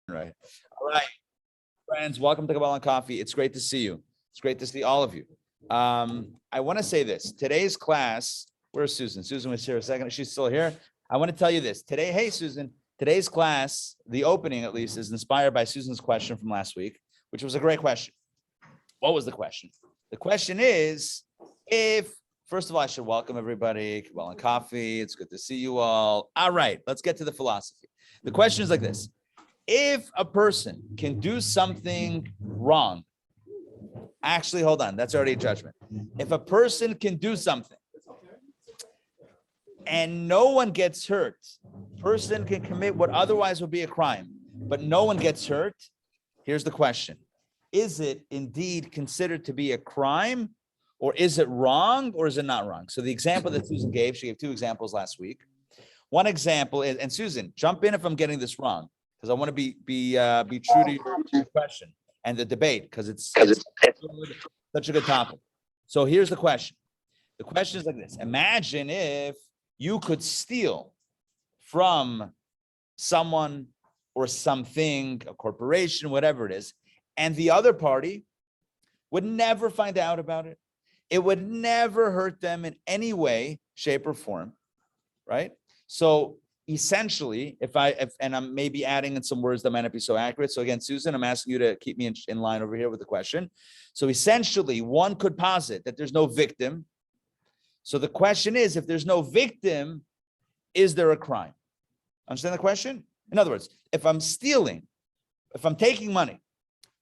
Right. All right, friends, welcome to Kabbalah Coffee. It's great to see you. It's great to see all of you. I want to say this. Today's class, where's Susan? Susan was here a second. She's still here. I want to tell you this. Today, hey, Susan, today's class, the opening at least, is inspired by Susan's question from last week, which was a great question. What was the question? The question is, first of all, I should welcome everybody, Kabbalah Coffee. It's good to see you all. All right, let's get to the philosophy. The question is like this. If a person can do something wrong, actually, hold on, that's already a judgment. If a person can do something and no one gets hurt, person can commit what otherwise would be a crime, but no one gets hurt, here's the question. Is it indeed considered to be a crime, or is it wrong, or is it not wrong? So the example that Susan gave, she gave two examples last week. One example is, and Susan, jump in if I'm getting this wrong, because I want to be true to your question and the debate, because it's such a good topic. So here's the question. The question is like this. Imagine if you could steal from someone or something, a corporation, whatever it is, and the other party would never find out about it. It would never hurt them in any way, shape, or form, right? So essentially, and I'm maybe adding in some words that might not be so accurate. So again, Susan, I'm asking you to keep me in line over here with the question. So essentially, one could posit that there's no victim. So the question is, if there's no victim, is there a crime? Understand the question? In other words, if I'm stealing, if I'm taking money,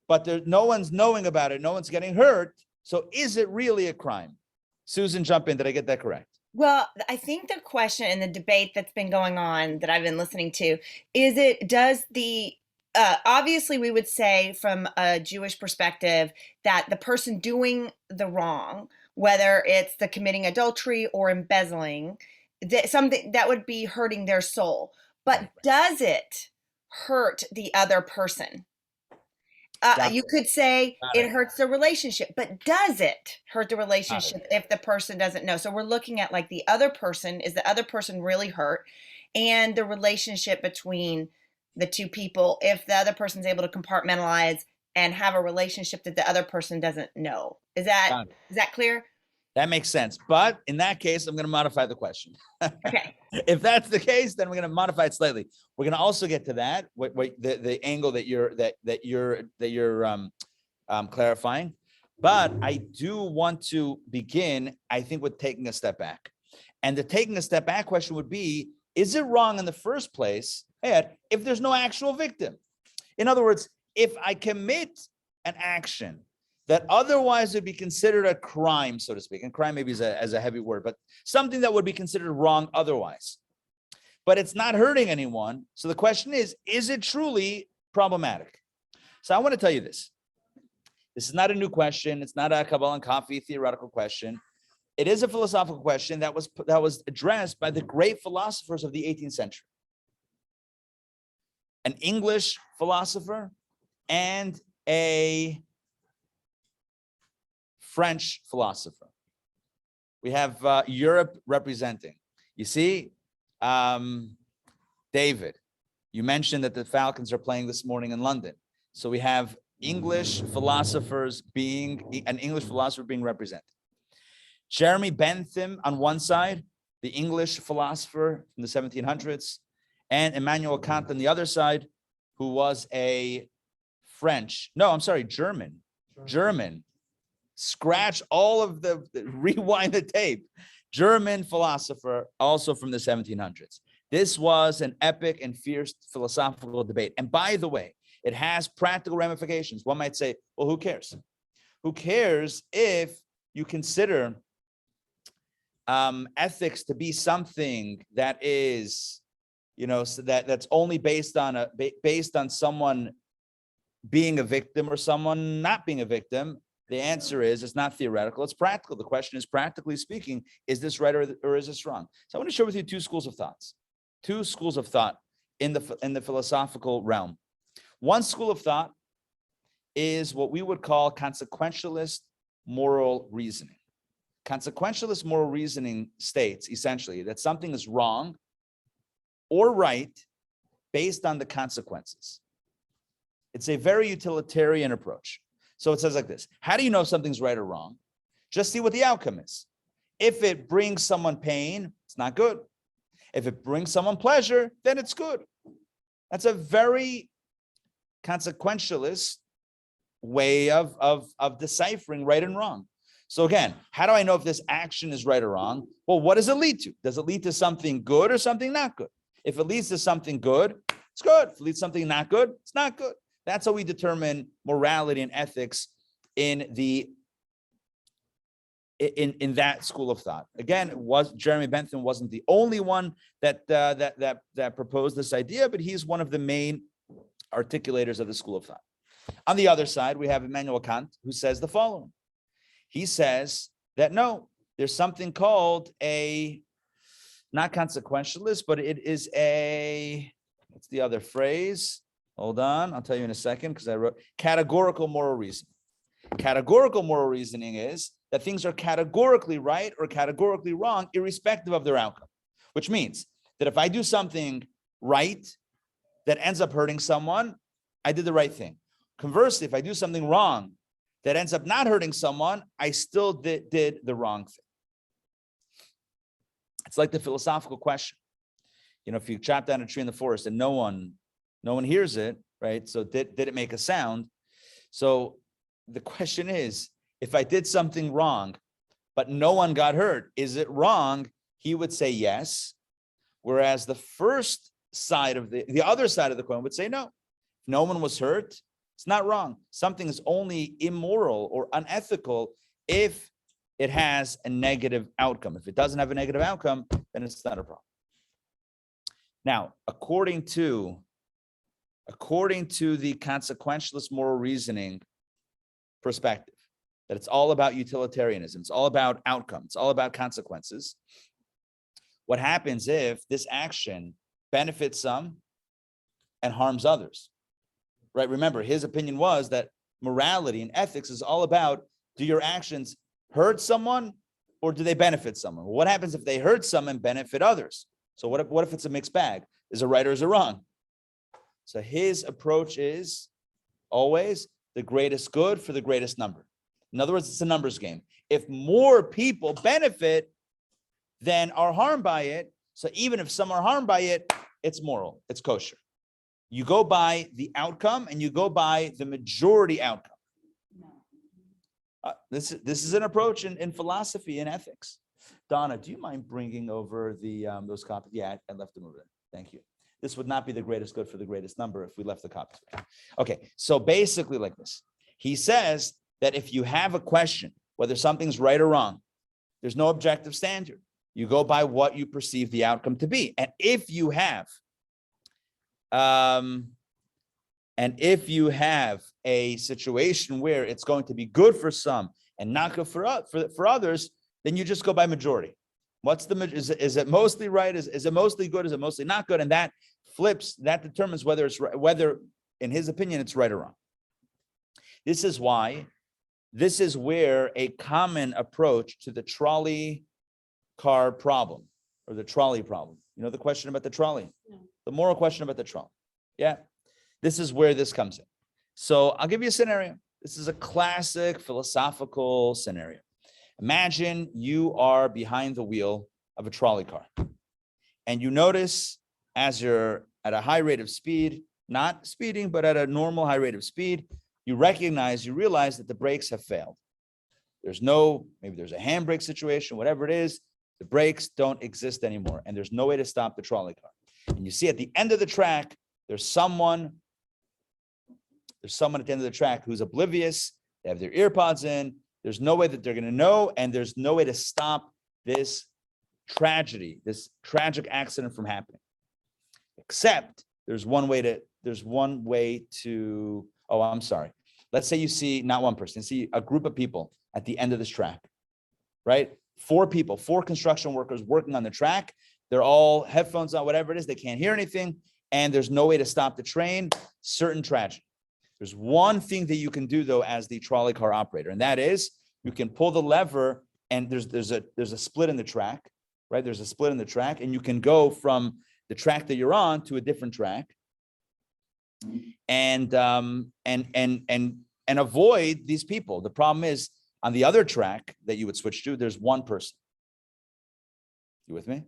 but no one's knowing about it, no one's getting hurt, so is it really a crime? Susan, jump in. Did I get that correct? Well, I think the question and the debate that's been going on that I've been listening to obviously we would say from a Jewish perspective that the person doing the wrong, whether it's the committing adultery or embezzling, something that would be hurting their soul. But does it hurt the other person? You could say it hurts the relationship, but does it hurt the relationship if the person doesn't know? So we're looking at like the other person, is the other person really hurt? And the relationship between the two people, if the other person's able to compartmentalize and have a relationship that the other person doesn't know. Is that clear? That makes sense. But in that case, I'm going to modify the question. Okay. If that's the case, then we're going to modify it slightly. We're going to also get to that, the angle that you're clarifying. But I do want to begin, I think, with taking a step back. And the taking a step back question would be, is it wrong in the first place, Ed, if there's no actual victim? In other words, if I commit an action that otherwise would be considered a crime, so to speak, and crime maybe is a heavy word, but something that would be considered wrong otherwise, but it's not hurting anyone. So the question is it truly problematic? So I want to tell you this. This is not a new question. It's not a Kabbalah Coffee theoretical question. It is a philosophical question that was addressed by the great philosophers of the 18th century. An English philosopher and a French philosopher. We have Europe representing. You see, David, you mentioned that the Falcons are playing this morning in London. So we have English philosophers being represented. Jeremy Bentham on one side, the English philosopher from the 1700s, and Immanuel Kant on the other side, who was a German. Scratch all of rewind the tape. German philosopher, also from the 1700s. This was an epic and fierce philosophical debate. And by the way, it has practical ramifications. One might say, well, who cares? Who cares if you consider ethics to be something that is, so that's only based on someone being a victim or someone not being a victim? The answer is it's not theoretical, it's practical. The question is, practically speaking, is this right or is this wrong? So I want to share with you two schools of thought in the philosophical realm. One school of thought is what we would call consequentialist moral reasoning. Consequentialist moral reasoning states essentially that something is wrong or right based on the consequences. It's a very utilitarian approach. So it says like this: how do you know if something's right or wrong? Just see what the outcome is. If it brings someone pain, it's not good. If it brings someone pleasure, then it's good. That's a very consequentialist way of deciphering right and wrong. So again, how do I know if this action is right or wrong? Well, what does it lead to? Does it lead to something good or something not good? If it leads to something good, it's good. If it leads to something not good, it's not good. That's how we determine morality and ethics in that school of thought. Again, Jeremy Bentham wasn't the only one that proposed this idea, but he's one of the main articulators of the school of thought. On the other side, we have Immanuel Kant, who says the following. He says that no, there's something called not consequentialist, but it is what's the other phrase? Hold on, I'll tell you in a second, because I wrote categorical moral reasoning. Categorical moral reasoning is that things are categorically right or categorically wrong, irrespective of their outcome, which means that if I do something right that ends up hurting someone, I did the right thing. Conversely, if I do something wrong that ends up not hurting someone, I still did the wrong thing. It's like the philosophical question. If you chop down a tree in the forest and no one hears it, right? So did it make a sound? So the question is, if I did something wrong, but no one got hurt, is it wrong? He would say yes. Whereas the first side of the other side of the coin would say no. If no one was hurt, it's not wrong. Something is only immoral or unethical if it has a negative outcome. If it doesn't have a negative outcome, then it's not a problem. Now, according to the consequentialist moral reasoning perspective, that it's all about utilitarianism, it's all about outcome, it's all about consequences. What happens if this action benefits some and harms others? Right? Remember, his opinion was that morality and ethics is all about, do your actions hurt someone or do they benefit someone? Well, what happens if they hurt some and benefit others? So what if it's a mixed bag? Is it right or is it wrong? So his approach is always the greatest good for the greatest number. In other words, it's a numbers game. If more people benefit than are harmed by it, so even if some are harmed by it, it's moral, it's kosher. You go by the outcome and you go by the majority outcome. This is an approach in philosophy and ethics. Donna, do you mind bringing over those copies? Yeah, I left them over there. Thank you. This would not be the greatest good for the greatest number if we left the copies. Okay, so basically like this. He says that if you have a question, whether something's right or wrong, there's no objective standard. You go by what you perceive the outcome to be. And if you have a situation where it's going to be good for some and not good for others, then you just go by majority. Is it mostly right? Is it mostly good? Is it mostly not good? And that determines whether in his opinion it's right or wrong. This is where a common approach to the trolley car problem or the trolley problem. You know the question about the trolley? No. The moral question about the trolley. Yeah. This is where this comes in. So I'll give you a scenario. This is a classic philosophical scenario. Imagine you are behind the wheel of a trolley car and you notice as you're at a high rate of speed, not speeding, but at a normal high rate of speed, you realize that the brakes have failed. Maybe there's a handbrake situation, whatever it is, the brakes don't exist anymore and there's no way to stop the trolley car. And you see at the end of the track, there's someone at the end of the track who's oblivious. They have their ear pods in. There's no way that they're going to know, and there's no way to stop this tragedy, this tragic accident from happening. Except there's one way to, oh, I'm sorry. Let's say you see not one person, you see a group of people at the end of this track, right? 4 people, 4 construction workers working on the track. They're all headphones on, whatever it is. They can't hear anything. And there's no way to stop the train. Certain tragedy. There's one thing that you can do though, as the trolley car operator, and that is you can pull the lever and there's a split in the track, right? There's a split in the track and you can go from the track that you're on to a different track. and avoid these people. The problem is on the other track that you would switch to, there's one person. You with me?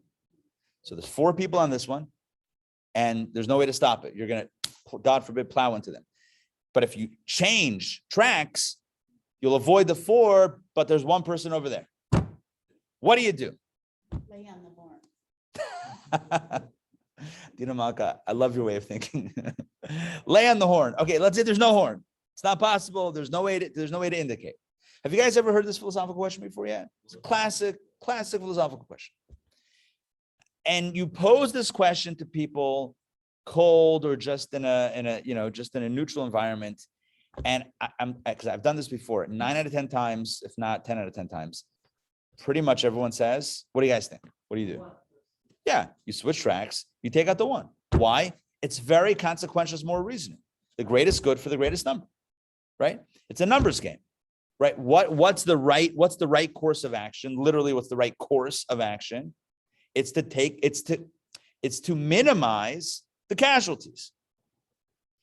So there's 4 people on this one, and there's no way to stop it. You're going to, God forbid, plow into them. But if you change tracks, you'll avoid the 4, but there's one person over there. What do you do? Lay on the horn. Dina Malka, I love your way of thinking. Lay on the horn. Okay, let's say there's no horn. It's not possible. There's no way to indicate. Have you guys ever heard this philosophical question before yet? It's a classic philosophical question. And you pose this question to people cold or just in a neutral environment. And because I've done this before, 9 out of 10 times, if not 10 out of 10 times, pretty much everyone says, what do you guys think? What do you do? Yeah, you switch tracks, you take out the 1. Why? It's very consequential, it's more reasoning. The greatest good for the greatest number, right? It's a numbers game, right? What's the right course of action? Literally, what's the right course of action? It's to minimize the casualties.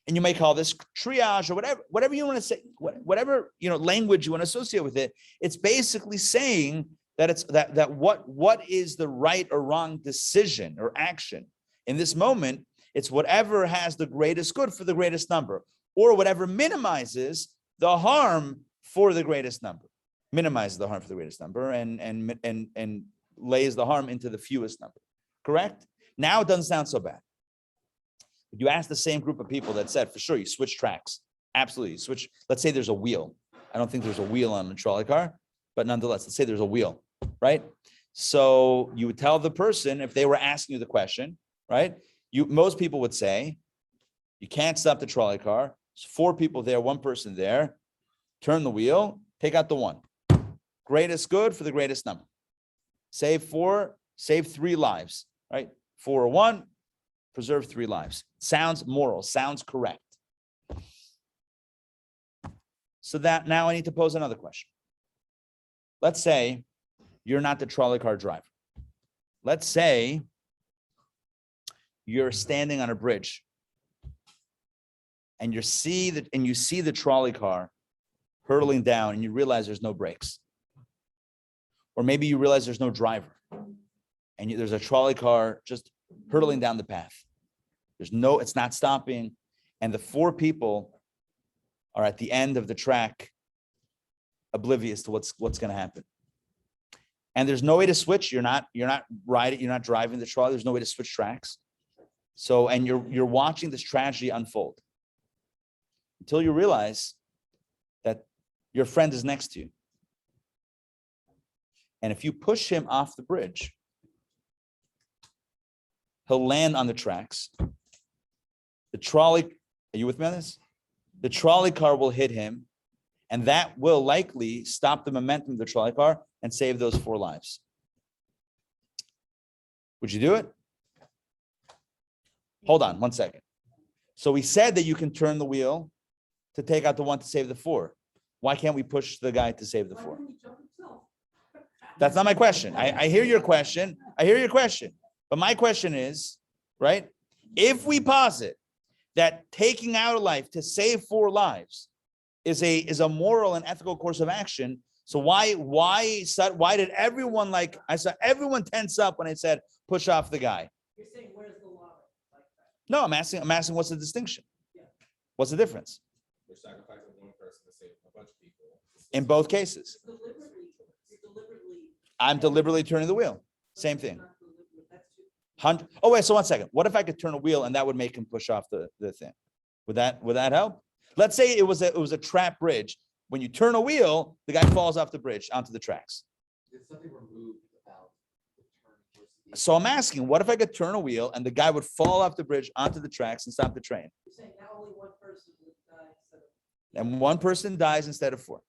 And you may call this triage or whatever you want to say, whatever language you want to associate with it. It's basically saying that it's that what is the right or wrong decision or action in this moment. It's whatever has the greatest good for the greatest number, or whatever minimizes the harm for the greatest number. Minimizes the harm for the greatest number and lays the harm into the fewest number. Correct? Now it doesn't sound so bad. But you ask the same group of people that said, for sure, you switch tracks. Absolutely. You switch. Let's say there's a wheel. I don't think there's a wheel on a trolley car, but nonetheless, let's say there's a wheel, right? So you would tell the person, if they were asking you the question, right? Most people would say, you can't stop the trolley car. There's 4 people there, 1 person there. Turn the wheel, take out the 1. Greatest good for the greatest number. Save 4, save 3 lives, right? 4 or 1, preserve 3 lives. Sounds moral, sounds correct. So that now I need to pose another question. Let's say you're not the trolley car driver. Let's say you're standing on a bridge and you see the trolley car hurtling down and you realize there's no brakes. Or maybe you realize there's no driver and there's a trolley car just hurtling down the path. It's not stopping. And the 4 people are at the end of the track, oblivious to what's going to happen. And there's no way to switch. You're not driving the trolley. There's no way to switch tracks. So, and you're watching this tragedy unfold until you realize that your friend is next to you. And if you push him off the bridge, he'll land on the tracks. The trolley, are you with me on this? The trolley car will hit him, and that will likely stop the momentum of the trolley car and save those 4 lives. Would you do it? Hold on 1 second. So we said that you can turn the wheel to take out the 1 to save the 4. Why can't we push the guy to save the 4? That's not my question. I hear your question. But my question is, right? If we posit that taking out a life to save 4 lives is a moral and ethical course of action, so why did everyone I saw everyone tense up when I said push off the guy? You're saying where's the law? No, I'm asking what's the distinction? Yeah. What's the difference? We're sacrificing 1 person to save a bunch of people. In both cases. Deliberately. I'm deliberately turning the wheel. Same thing. Oh, wait, so 1 second. What if I could turn a wheel and that would make him push off the thing? Would that help? Let's say it was a trap bridge. When you turn a wheel, the guy falls off the bridge onto the tracks. Did something removed about the turn versus the So I'm asking, what if I could turn a wheel and the guy would fall off the bridge onto the tracks and stop the train? You're saying now only 1 person would die instead of. And 1 person dies instead of 4.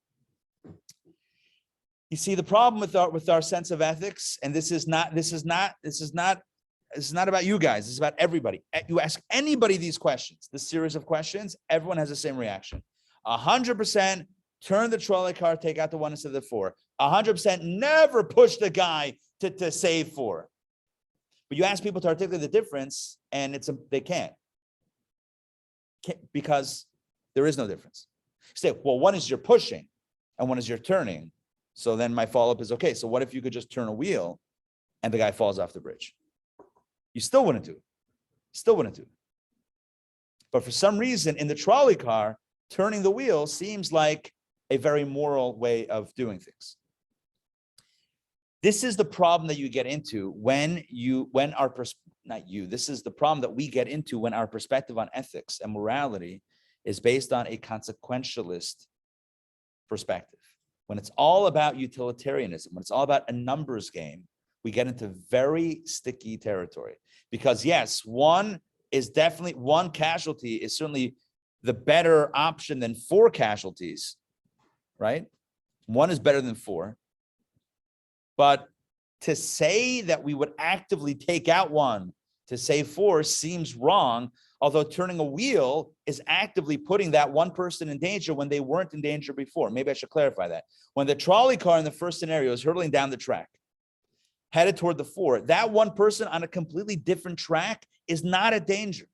You see the problem with our sense of ethics, and this is not about you guys. This is about everybody. You ask anybody these questions, this series of questions, everyone has the same reaction. 100% turn the trolley car, take out the 1 instead of the 4. 100% never push the guy to save 4. But you ask people to articulate the difference, and they can't. because there is no difference. You say, well, one is you're pushing and one is you're turning. So then my follow-up is, okay, so what if you could just turn a wheel and the guy falls off the bridge? You still wouldn't do it. Still wouldn't do it. But for some reason in the trolley car, turning the wheel seems like a very moral way of doing things. This is the problem that you get into this is the problem that we get into when our perspective on ethics and morality is based on a consequentialist perspective. When it's all about utilitarianism, when it's all about a numbers game, we get into very sticky territory. Because yes, one casualty is certainly the better option than 4 casualties, right? One is better than 4. But to say that we would actively take out one to save 4 seems wrong, although turning a wheel is actively putting that one person in danger when they weren't in danger before. Maybe I should clarify that. When the trolley car in the first scenario is hurtling down the track, headed toward the 4, that one person on a completely different track is not a danger.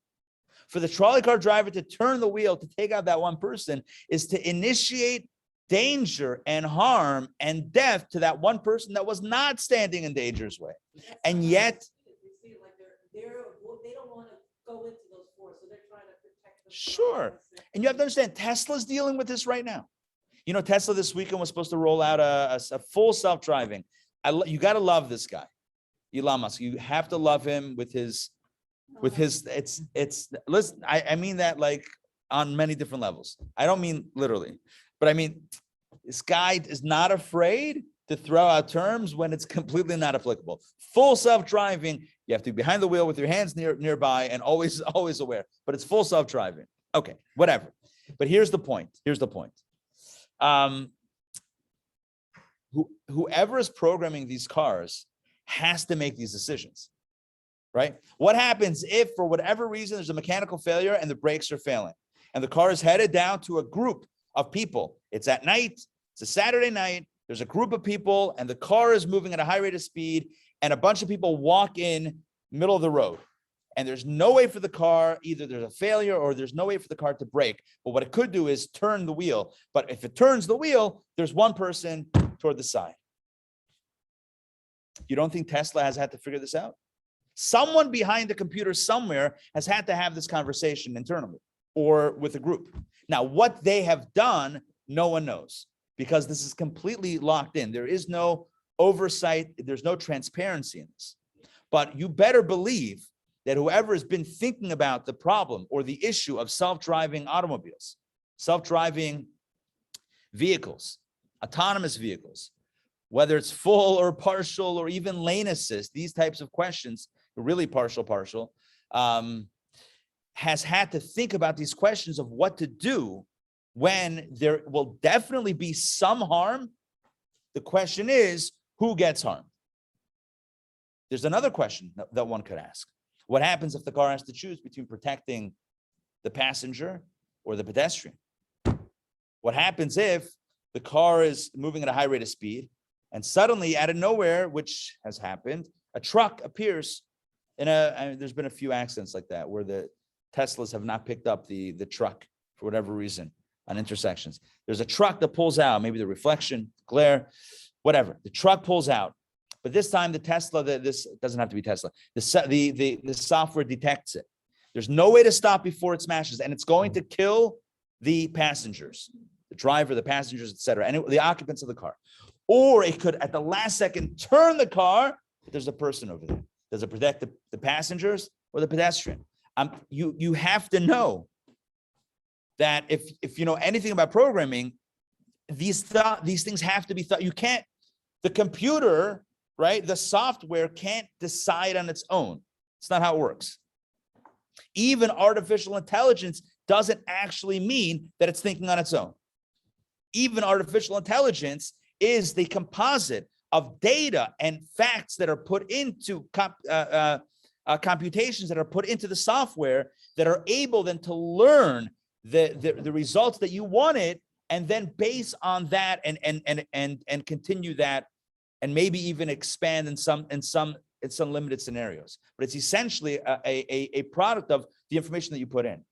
For the trolley car driver to turn the wheel to take out that one person is to initiate danger and harm and death to that one person that was not standing in danger's way. And yet, they don't want to go into those 4, so they're trying to protect themselves. sure. And you have to understand, Tesla's dealing with this right now. You know, Tesla this weekend was supposed to roll out a full self-driving. You got to love this guy, Elon Musk. You have to love him with his, listen, I mean that like on many different levels. I don't mean literally, but I mean, this guy is not afraid to throw out terms when it's completely not applicable. Full self-driving, you have to be behind the wheel with your hands nearby and always aware, but it's full self-driving. Okay, whatever. But here's the point. Whoever is programming these cars has to make these decisions, right? What happens if, for whatever reason, there's a mechanical failure and the brakes are failing, and the car is headed down to a group of people? It's at night, it's a Saturday night, there's a group of people, and the car is moving at a high rate of speed, and a bunch of people walk in middle of the road. And there's no way for the car, either there's a failure or there's no way for the car to brake. But what it could do is turn the wheel. But if it turns the wheel, there's one person toward the side. You don't think Tesla has had to figure this out? Someone behind the computer somewhere has had to have this conversation internally or with a group. Now, what they have done, no one knows, because this is completely locked in. There is no oversight. There's no transparency in this. But you better believe that whoever has been thinking about the problem or the issue of self-driving automobiles, self-driving vehicles, autonomous vehicles, whether it's full or partial or even lane assist, these types of questions, really partial, has had to think about these questions of what to do when there will definitely be some harm. The question is, who gets harmed? There's another question that one could ask. What happens if the car has to choose between protecting the passenger or the pedestrian? What happens if the car is moving at a high rate of speed and suddenly out of nowhere, which has happened, a truck appears there's been a few accidents like that where the Teslas have not picked up the truck for whatever reason on intersections. There's a truck that pulls out, maybe the reflection, glare, whatever. The truck pulls out. But this time the Tesla, this doesn't have to be Tesla, the software detects it. There's no way to stop before it smashes, and it's going to kill the passengers, the driver, the passengers, etc., and the occupants of the car. Or it could, at the last second, turn the car, but there's a person over there. Does it protect the passengers or the pedestrian? You have to know that if you know anything about programming, these things have to be thought. You can't, the computer, right? The software can't decide on its own. It's not how it works. Even artificial intelligence doesn't actually mean that it's thinking on its own. Even artificial intelligence is the composite of data and facts that are put into computations that are put into the software that are able then to learn the results that you wanted, and then base on that and continue that, and maybe even expand in some limited scenarios. But it's essentially a product of the information that you put in.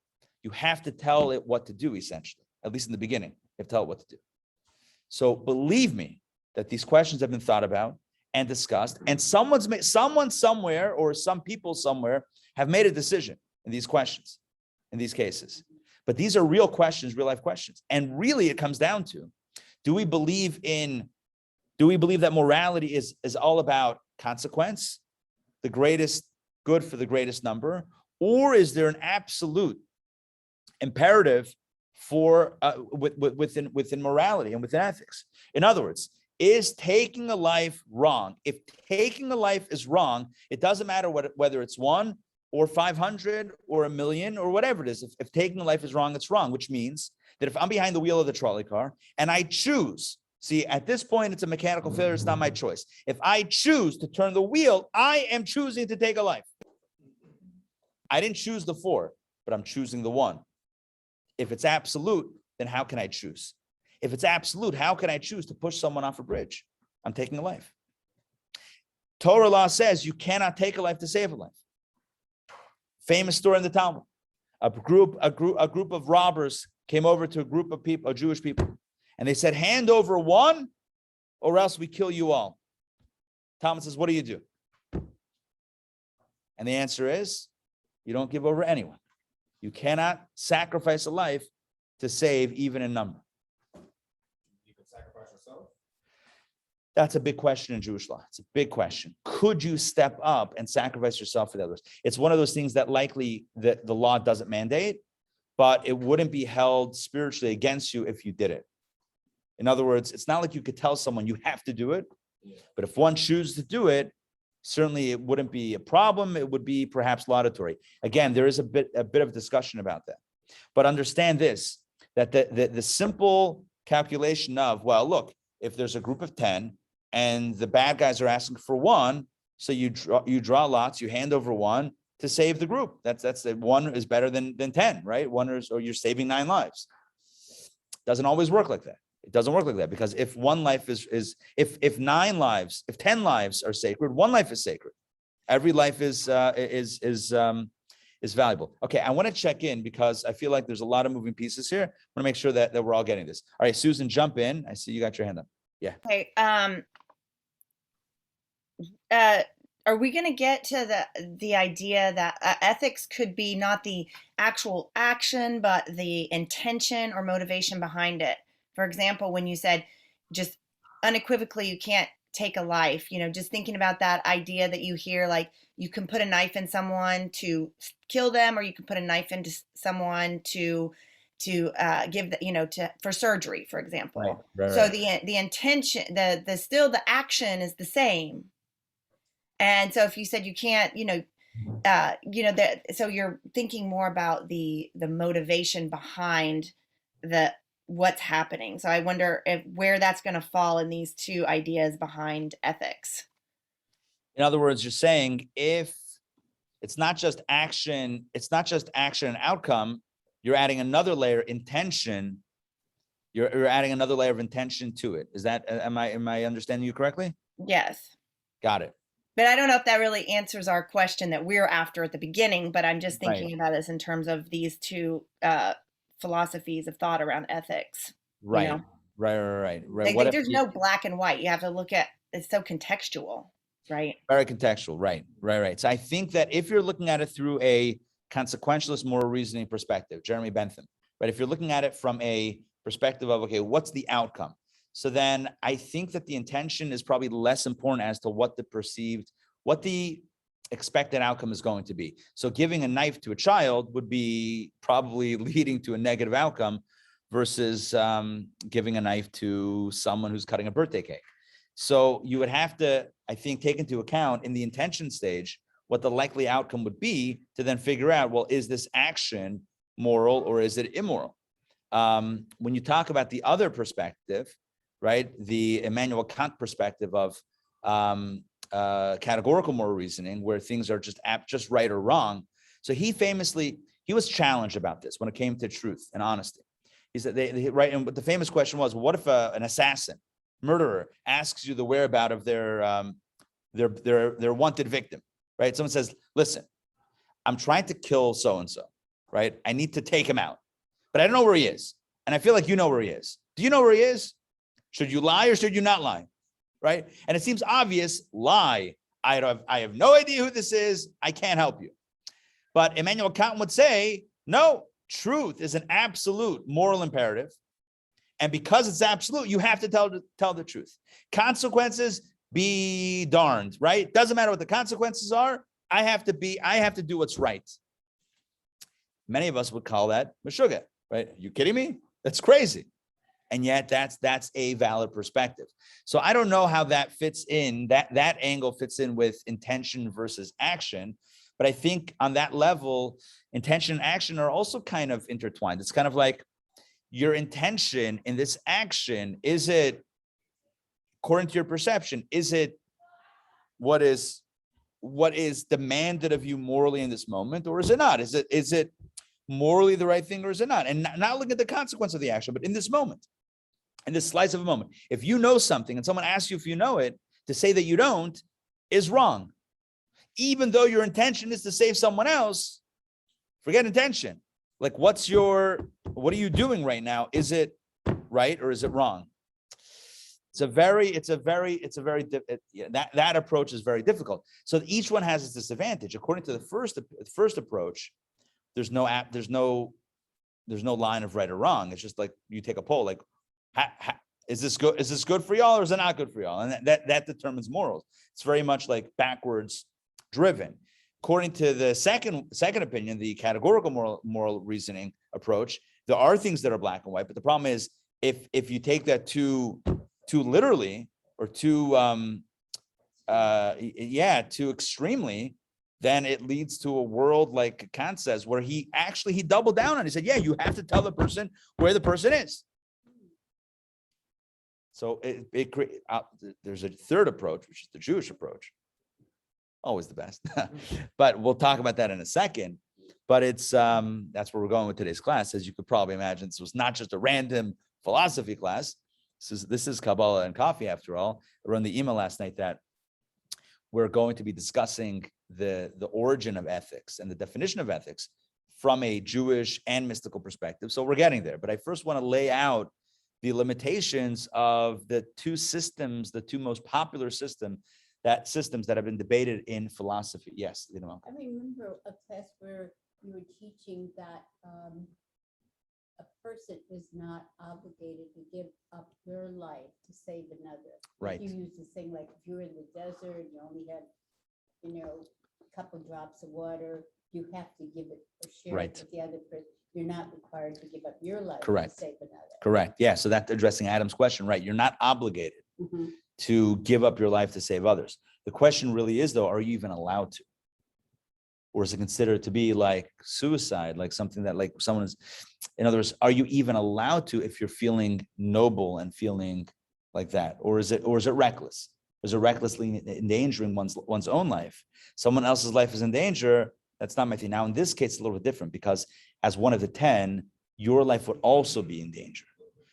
you have to tell it what to do, essentially, at least in the beginning. You have to tell it what to do. So believe me that these questions have been thought about and discussed, and someone somewhere or some people somewhere have made a decision in these questions, in these cases. But these are real questions, real life questions. And really it comes down to, do we believe that morality is all about consequence, the greatest good for the greatest number, or is there an absolute imperative for within morality and within ethics? In other words, is taking a life wrong? If taking a life is wrong, it doesn't matter whether it's 1 or 500 or 1,000,000 or whatever it is. If taking a life is wrong, it's wrong, which means that if I'm behind the wheel of the trolley car and I choose, see, at this point, it's a mechanical failure. It's not my choice. If I choose to turn the wheel, I am choosing to take a life. I didn't choose the 4, but I'm choosing the 1. If it's absolute, then how can I choose? If it's absolute, how can I choose to push someone off a bridge? I'm taking a life. Torah law says you cannot take a life to save a life. Famous story in the Talmud. A group of robbers came over to a group of people, of Jewish people, and they said, hand over 1 or else we kill you all. Talmud says, what do you do? And the answer is, you don't give over anyone. You cannot sacrifice a life to save even a number. You can sacrifice yourself. That's a big question in Jewish law. It's a big question. Could you step up and sacrifice yourself for the others? It's one of those things that likely the law doesn't mandate, but it wouldn't be held spiritually against you if you did it. In other words, it's not like you could tell someone you have to do it, but if one chooses to do it, certainly it wouldn't be a problem. It would be perhaps laudatory. Again, there is a bit of discussion about that. But understand this, that the simple calculation of, well, look, if there's a group of 10 and the bad guys are asking for 1, so you draw lots, you hand over 1 to save the group. That's the 1 is better than 10, right? Or you're saving 9 lives. Doesn't always work like that. It doesn't work like that, because if 1 life if 9 lives, if 10 lives are sacred, 1 life is sacred. Every life is valuable. Okay, I want to check in because I feel like there's a lot of moving pieces here. I want to make sure that we're all getting this. All right, Susan, jump in. I see you got your hand up. Yeah. Okay. Are we going to get to the idea that ethics could be not the actual action, but the intention or motivation behind it? For example, when you said just unequivocally, you can't take a life, just thinking about that idea that you hear, like you can put a knife in someone to kill them, or you can put a knife into someone to give for surgery, for example. Right. So the intention, the action is the same. And so if you said you can't, so you're thinking more about the motivation behind what's happening. So I wonder where that's going to fall in these two ideas behind ethics. In other words, you're saying if it's not just action and outcome, you're adding another layer, intention. You're adding another layer of intention to it. Is that, am I understanding you correctly? Yes. Got it. But I don't know if that really answers our question that we're after at the beginning, but I'm just thinking about this in terms of these two philosophies of thought around ethics. Right. Right. Like, there's no black and white. You have to look at, it's so contextual, right? Very contextual. Right. So I think that if you're looking at it through a consequentialist moral reasoning perspective, Jeremy Bentham, right? If you're looking at it from a perspective of, okay, what's the outcome? So then I think that the intention is probably less important as to what the expected outcome is going to be. So giving a knife to a child would be probably leading to a negative outcome versus giving a knife to someone who's cutting a birthday cake. So you would have to, I think, take into account in the intention stage what the likely outcome would be to then figure out, well, is this action moral or is it immoral? When you talk about the other perspective, right, the Immanuel Kant perspective of categorical moral reasoning, where things are just right or wrong. So he was challenged about this when it came to truth and honesty. He said, right, and the famous question was, what if an assassin, murderer, asks you the whereabouts of their wanted victim, right? Someone says, listen, I'm trying to kill so-and-so. right? I need to take him out, but I don't know where he is. And I feel like you know where he is. Do you know where he is? Should you lie or should you not lie? Right? And it seems obvious, lie. I have no idea who this is. I can't help you. But Immanuel Kant would say, no, truth is an absolute moral imperative. And because it's absolute, you have to tell the truth. Consequences, be darned, right? Doesn't matter what the consequences are. I have to do what's right. Many of us would call that meshuggah, right? Are you kidding me? That's crazy. And yet that's a valid perspective. So I don't know how that fits in, that angle fits in with intention versus action. But I think on that level, intention and action are also kind of intertwined. It's kind of like your intention in this action, is it, according to your perception, is it what is demanded of you morally in this moment, or is it not? Is it morally the right thing, or is it not? And not look at the consequence of the action, but in this moment, in this slice of a moment. If you know something and someone asks you if you know it, to say that you don't is wrong. Even though your intention is to save someone else, forget intention. Like, what are you doing right now? Is it right or is it wrong? That approach is very difficult. So each one has its disadvantage. According to the first approach, there's no line of right or wrong. It's just like you take a poll, like, is this good? Is this good for y'all or is it not good for y'all? And that determines morals. It's very much like backwards driven. According to the second opinion, the categorical moral reasoning approach, there are things that are black and white, but the problem is if you take that too literally or too extremely, then it leads to a world like Kant says, where he doubled down on. He said, yeah, you have to tell the person where the person is. So there's a third approach, which is the Jewish approach. Always the best, but we'll talk about that in a second. But it's that's where we're going with today's class. As you could probably imagine, this was not just a random philosophy class. This is Kabbalah and Coffee, after all. I wrote in the email last night that we're going to be discussing the origin of ethics and the definition of ethics from a Jewish and mystical perspective. So we're getting there. But I first want to lay out the limitations of the two systems, the two most popular systems that have been debated in philosophy. Yes, I remember a class where you were teaching that a person is not obligated to give up your life to save another. Right. You use this thing like if you're in the desert, you only have, a couple drops of water, you have to give it or share Right. it with the other person. You're not required to give up your life Correct. to save another. Correct. Yeah. So that's addressing Adam's question, right? You're not obligated Mhm. to give up your life to save others. The question really is, though, are you even allowed to? Or is it considered to be like suicide, like something that like someone is, in other words, are you even allowed to if you're feeling noble and feeling like that? Or is it reckless? Is it recklessly endangering one's own life? Someone else's life is in danger. That's not my thing. Now, in this case, it's a little bit different because as one of the 10, your life would also be in danger.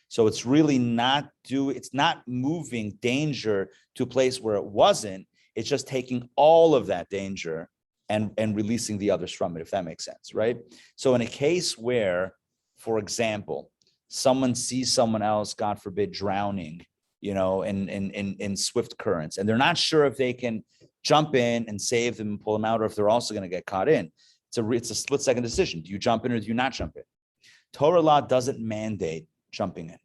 So it's really it's not moving danger to a place where it wasn't. It's just taking all of that danger and releasing the others from it, if that makes sense, right? So in a case where, for example, someone sees someone else, God forbid, drowning, in swift currents, and they're not sure if they can jump in and save them and pull them out, or if they're also going to get caught in. It's a split-second decision. Do you jump in or do you not jump in? Torah law doesn't mandate jumping in.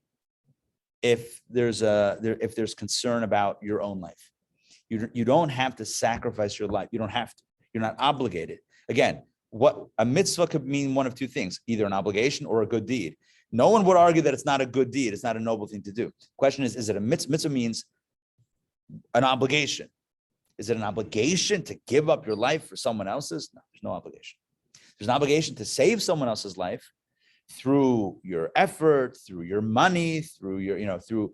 If there's concern about your own life, you don't have to sacrifice your life. You don't have to. You're not obligated. Again, what a mitzvah could mean one of two things: either an obligation or a good deed. No one would argue that it's not a good deed. It's not a noble thing to do. Question is it a mitzvah? Mitzvah means an obligation. Is it an obligation to give up your life for someone else's? No, there's no obligation. There's an obligation to save someone else's life through your effort, through your money, through your, through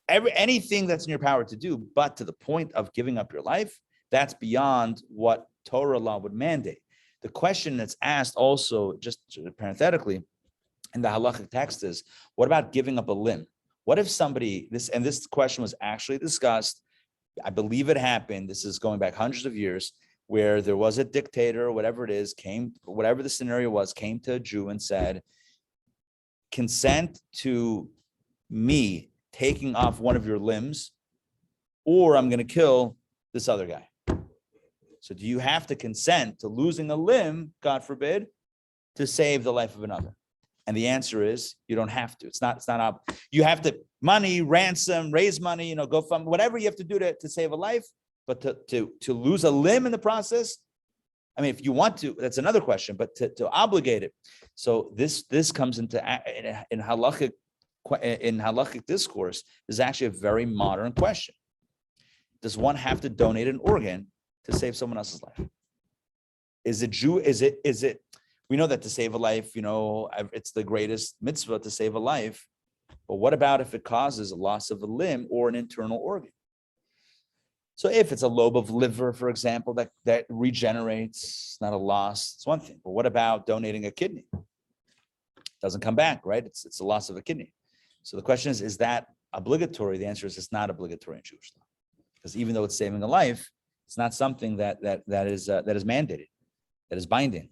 anything that's in your power to do. But to the point of giving up your life, that's beyond what Torah law would mandate. The question that's asked also, just parenthetically, in the halachic text is, what about giving up a limb? What if somebody, this question was actually discussed, I believe it happened, this is going back hundreds of years, where there was a dictator, whatever it is, whatever the scenario was, came to a Jew and said, consent to me taking off one of your limbs, or I'm going to kill this other guy. So do you have to consent to losing a limb, God forbid, to save the life of another? And the answer is you don't have to. It's not you have to money, ransom, raise money, go fund, whatever you have to do to save a life, but to lose a limb in the process, I mean, if you want to, that's another question, but to obligate it. So this comes into in halachic discourse is actually a very modern question. Does one have to donate an organ to save someone else's life? Is it we know that to save a life, it's the greatest mitzvah to save a life. But what about if it causes a loss of a limb or an internal organ? So if it's a lobe of liver, for example, that regenerates, not a loss, it's one thing. But what about donating a kidney? It doesn't come back, right? It's a loss of a kidney. So the question is that obligatory? The answer is it's not obligatory in Jewish law. Because even though it's saving a life, it's not something that is mandated, that is binding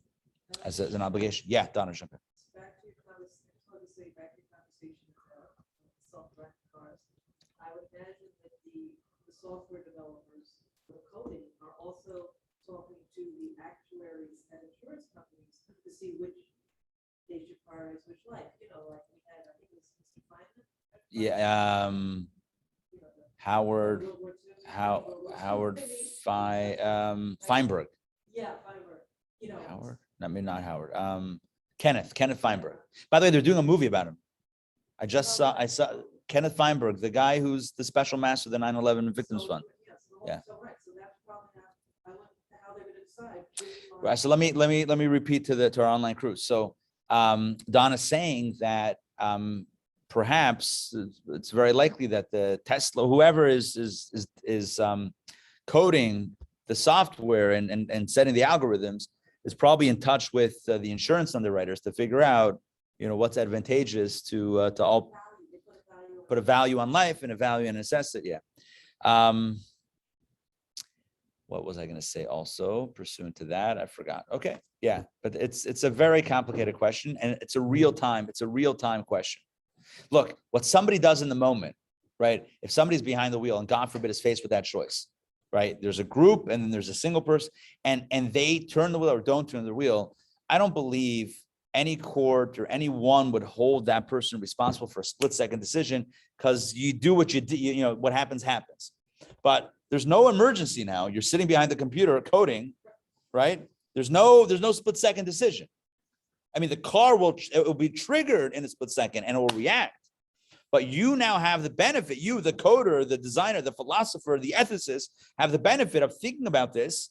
as an obligation. Yeah, Donna, jump in. Back to your conversation about self-driving cars. I would imagine that the software developers for coding are also talking to the actuaries at insurance companies to see which they should prioritize which life. Like we had, I think it was Mr. Feynman. Yeah, Howard Feinberg. Yeah, Feinberg. Howard? I mean, not Howard. Kenneth Feinberg. By the way, they're doing a movie about him. I saw Kenneth Feinberg, the guy who's the special master of the 9/11 Victims Fund. Yeah. So that's probably how they're going to decide. Right. So let me repeat to our online crew. So Donna's saying that perhaps it's very likely that the Tesla, whoever is coding the software and setting the algorithms, is probably in touch with the insurance underwriters to figure out, what's advantageous to all put a value on life and a value on necessity. Yeah. What was I going to say also pursuant to that? I forgot. Okay. Yeah. But it's a very complicated question, and it's a real time question. Look, what somebody does in the moment, right? If somebody's behind the wheel and God forbid is faced with that choice, right? There's a group and then there's a single person and they turn the wheel or don't turn the wheel. I don't believe any court or anyone would hold that person responsible for a split-second decision, because you do what you do, what happens. But there's no emergency now. You're sitting behind the computer coding, right? There's no split-second decision. I mean, the car will be triggered in a split second and it will react. But you now have the benefit, you, the coder, the designer, the philosopher, the ethicist, have the benefit of thinking about this,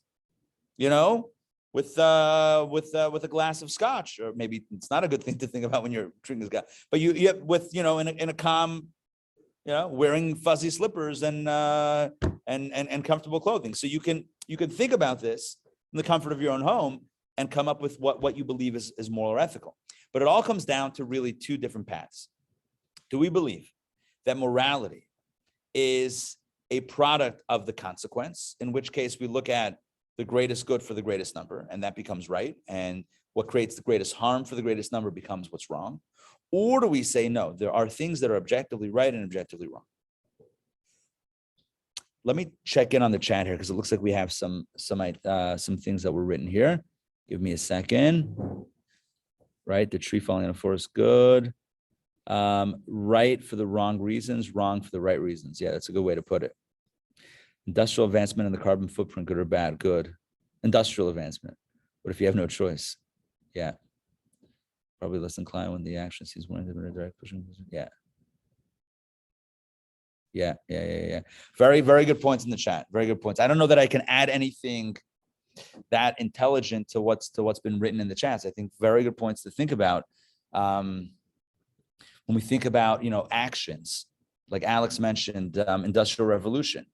with a glass of scotch, or maybe it's not a good thing to think about when you're drinking scotch, but you with, in a calm, wearing fuzzy slippers and comfortable clothing. So you can think about this in the comfort of your own home and come up with what you believe is moral or ethical. But it all comes down to really two different paths. Do we believe that morality is a product of the consequence, in which case we look at the greatest good for the greatest number, and that becomes right, and what creates the greatest harm for the greatest number becomes what's wrong? Or do we say, no, there are things that are objectively right and objectively wrong? Let me check in on the chat here, because it looks like we have some things that were written here. Give me a second. Right, the tree falling in a forest, good. Right for the wrong reasons, wrong for the right reasons. Yeah, that's a good way to put it. Industrial advancement and the carbon footprint, good or bad? Good. Industrial advancement. What if you have no choice? Yeah. Probably less inclined when the action seems more in a direct pushing. Yeah. Yeah. Very, very good points in the chat. Very good points. I don't know that I can add anything that intelligent to what's been written in the chats. I think very good points to think about. When we think about, actions, like Alex mentioned, industrial revolution,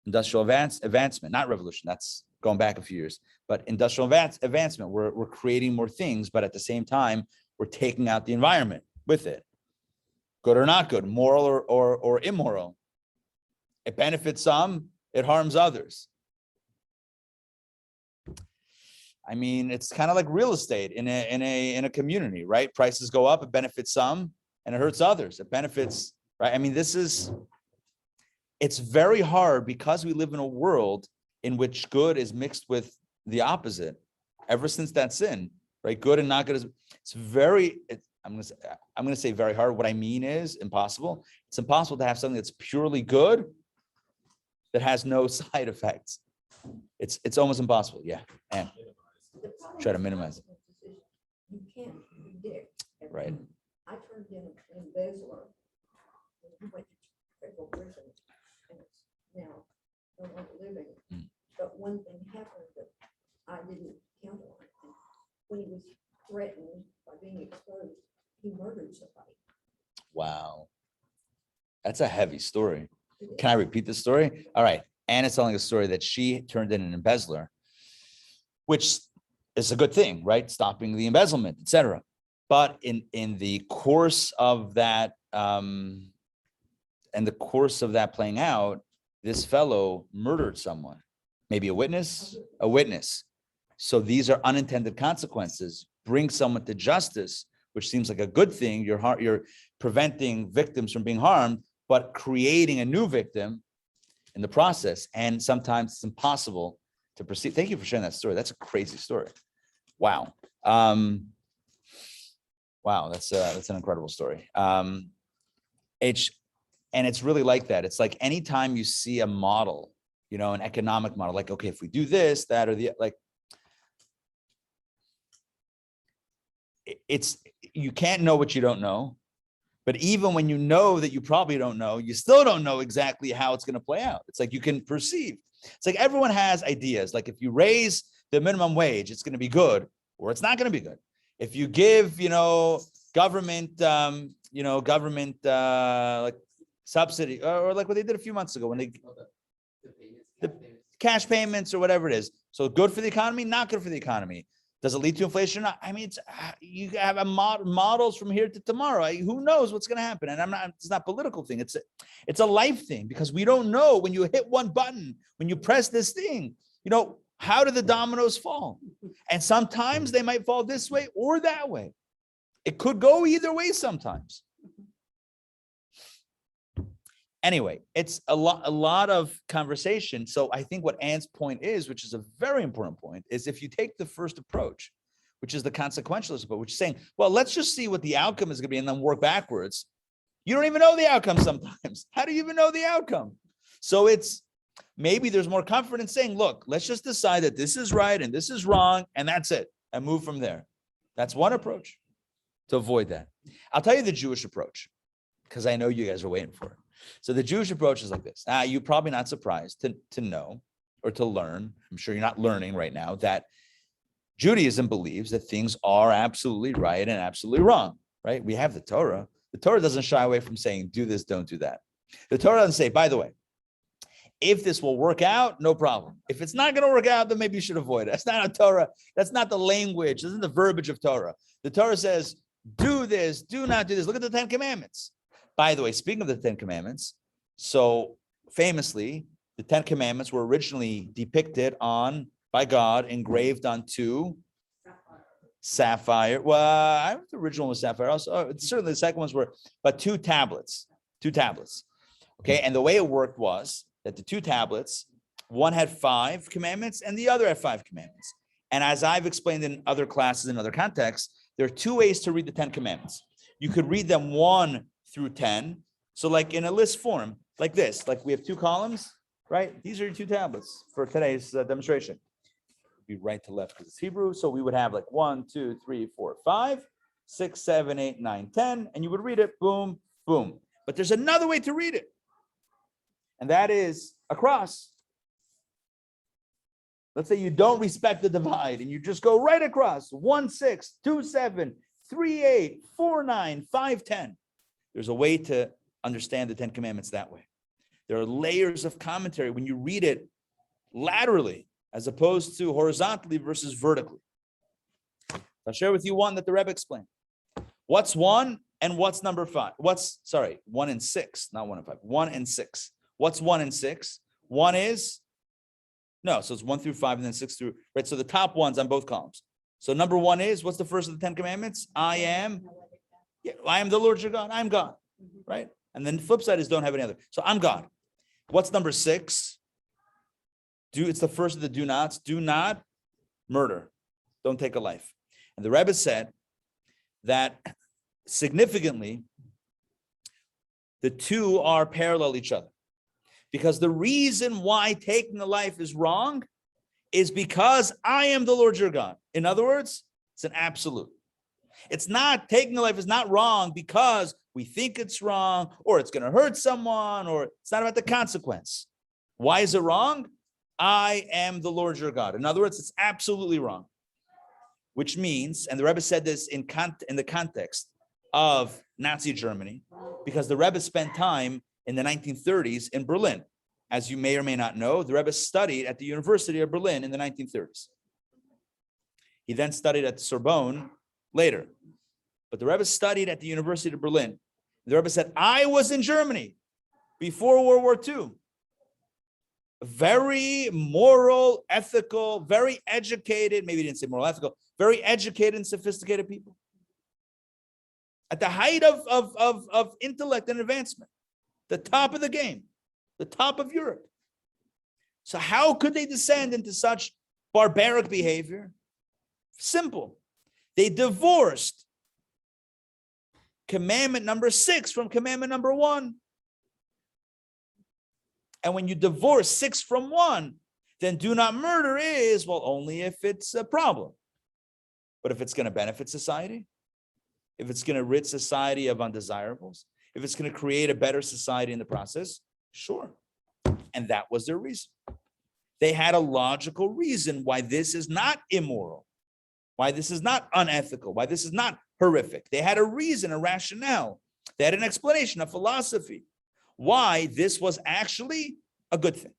industrial advancement, not revolution, that's going back a few years, but industrial advancement, we're creating more things, but at the same time, we're taking out the environment with it. Good or not good, moral or immoral. It benefits some, it harms others. I mean, it's kind of like real estate in a community, right? Prices go up, it benefits some and it hurts others. It benefits, right? I mean, it's very hard because we live in a world in which good is mixed with the opposite. Ever since that sin, right? Good and not good I'm going to say very hard. What I mean is impossible. It's impossible to have something that's purely good that has no side effects. It's almost impossible. Yeah. And The problem try to with minimize it. consequences is you can't predict. Right. I turned in an embezzler. And went to federal prison. And it's now no longer living. Mm. But one thing happened that I didn't count on. And when he was threatened by being exposed, he murdered somebody. Wow. That's a heavy story. Can I repeat the story? All right. Anna's telling a story that she turned in an embezzler, which is a good thing, right? Stopping the embezzlement, etc. But in the course of that, playing out, this fellow murdered someone, maybe a witness. So these are unintended consequences. Bring someone to justice, which seems like a good thing. You're preventing victims from being harmed, but creating a new victim in the process. And sometimes it's impossible to proceed. Thank you for sharing that story. That's a crazy story. Wow. Wow, that's an incredible story. It's really like that. It's like anytime you see a model, an economic model, like, okay, if we do this, that, or the, like, you can't know what you don't know. But even when you know that you probably don't know, you still don't know exactly how it's going to play out. It's like you can perceive. It's like everyone has ideas. Like if you raise the minimum wage, it's going to be good or it's not going to be good. If you give, government, like subsidy or like what they did a few months ago when they the cash payments or whatever it is. So good for the economy, not good for the economy. Does it lead to inflation or not? I mean, you have models from here to tomorrow. Who knows what's going to happen? And it's not a political thing. It's a life thing because we don't know when you hit one button, when you press this thing, how do the dominoes fall? And sometimes they might fall this way or that way. It could go either way sometimes. Anyway, it's a lot of conversation. So I think what Anne's point is, which is a very important point, is if you take the first approach, which is the consequentialist approach, which is saying, well, let's just see what the outcome is going to be and then work backwards. You don't even know the outcome sometimes. How do you even know the outcome? So maybe there's more comfort in saying, look, let's just decide that this is right and this is wrong, and that's it, and move from there. That's one approach to avoid that. I'll tell you the Jewish approach, because I know you guys are waiting for it. So the Jewish approach is like this. You're probably not surprised to know or to learn, I'm sure you're not learning right now, that Judaism believes that things are absolutely right and absolutely wrong, right? We have the Torah. The Torah doesn't shy away from saying, do this, don't do that. The Torah doesn't say, by the way, if this will work out, no problem. If it's not going to work out, then maybe you should avoid it. That's not a Torah. That's not the language. This isn't the verbiage of Torah. The Torah says, do this, do not do this. Look at the 10 Commandments. By the way, speaking of the 10 Commandments, so famously, the 10 Commandments were originally depicted by God, engraved onto sapphire. Well, I don't know if the original was sapphire. Also, certainly the second ones were, but two tablets. Okay, and the way it worked was that the two tablets, one had 5 commandments and the other had 5 commandments. And as I've explained in other classes, in other contexts, there are 2 ways to read the 10 Commandments. You could read them 1 through 10. So like in a list form, like this, like we have 2 columns, right? These are your 2 tablets for today's demonstration. Be right to left because it's Hebrew. So we would have like 1, 2, 3, 4, 5, 6, 7, 8, 9, 10, and you would read it, boom, boom. But there's another way to read it. And that is across. Let's say you don't respect the divide and you just go right across 1, 6, 2, 7, 3, 8, 4, 9, 5, 10. There's a way to understand the 10 Commandments that way. There are layers of commentary when you read it laterally as opposed to horizontally versus vertically. I'll share with you one that the Rebbe explained. What's 1 and what's number 5? 1 and 6, not 1 and 5. 1 and 6. What's 1 and 6? 1 is No, so it's 1 through 5 and then 6 through, right? So the top ones on both columns. So number 1 is, what's the first of the 10 commandments? I am the Lord your God. I'm God, right? And then the flip side is don't have any other. So I'm God. What's number 6? It's the first of the do nots. Do not murder. Don't take a life. And the Rebbe said that significantly, the two are parallel each other. Because the reason why taking a life is wrong is because I am the Lord your God. In other words, it's an absolute. It's not, taking a life is not wrong because we think it's wrong or it's going to hurt someone or it's not about the consequence. Why is it wrong? I am the Lord your God. In other words, it's absolutely wrong. Which means, and the Rebbe said this in the context of Nazi Germany, because the Rebbe spent time in the 1930s in Berlin. As you may or may not know, the Rebbe studied at the University of Berlin in the 1930s. He then studied at the Sorbonne later. But the Rebbe studied at the University of Berlin. The Rebbe said, I was in Germany before World War II. Very moral, ethical, very educated, maybe he didn't say moral, ethical, very educated and sophisticated people. At the height of intellect and advancement. The top of the game, the top of Europe. So how could they descend into such barbaric behavior? Simple. They divorced commandment number 6 from commandment number 1. And when you divorce 6 from 1, then do not murder is, well, only if it's a problem. But if it's going to benefit society, if it's going to rid society of undesirables, if it's going to create a better society in the process, sure. And that was their reason. They had a logical reason why this is not immoral, why this is not unethical, why this is not horrific. They had a reason, a rationale. They had an explanation, a philosophy, why this was actually a good thing.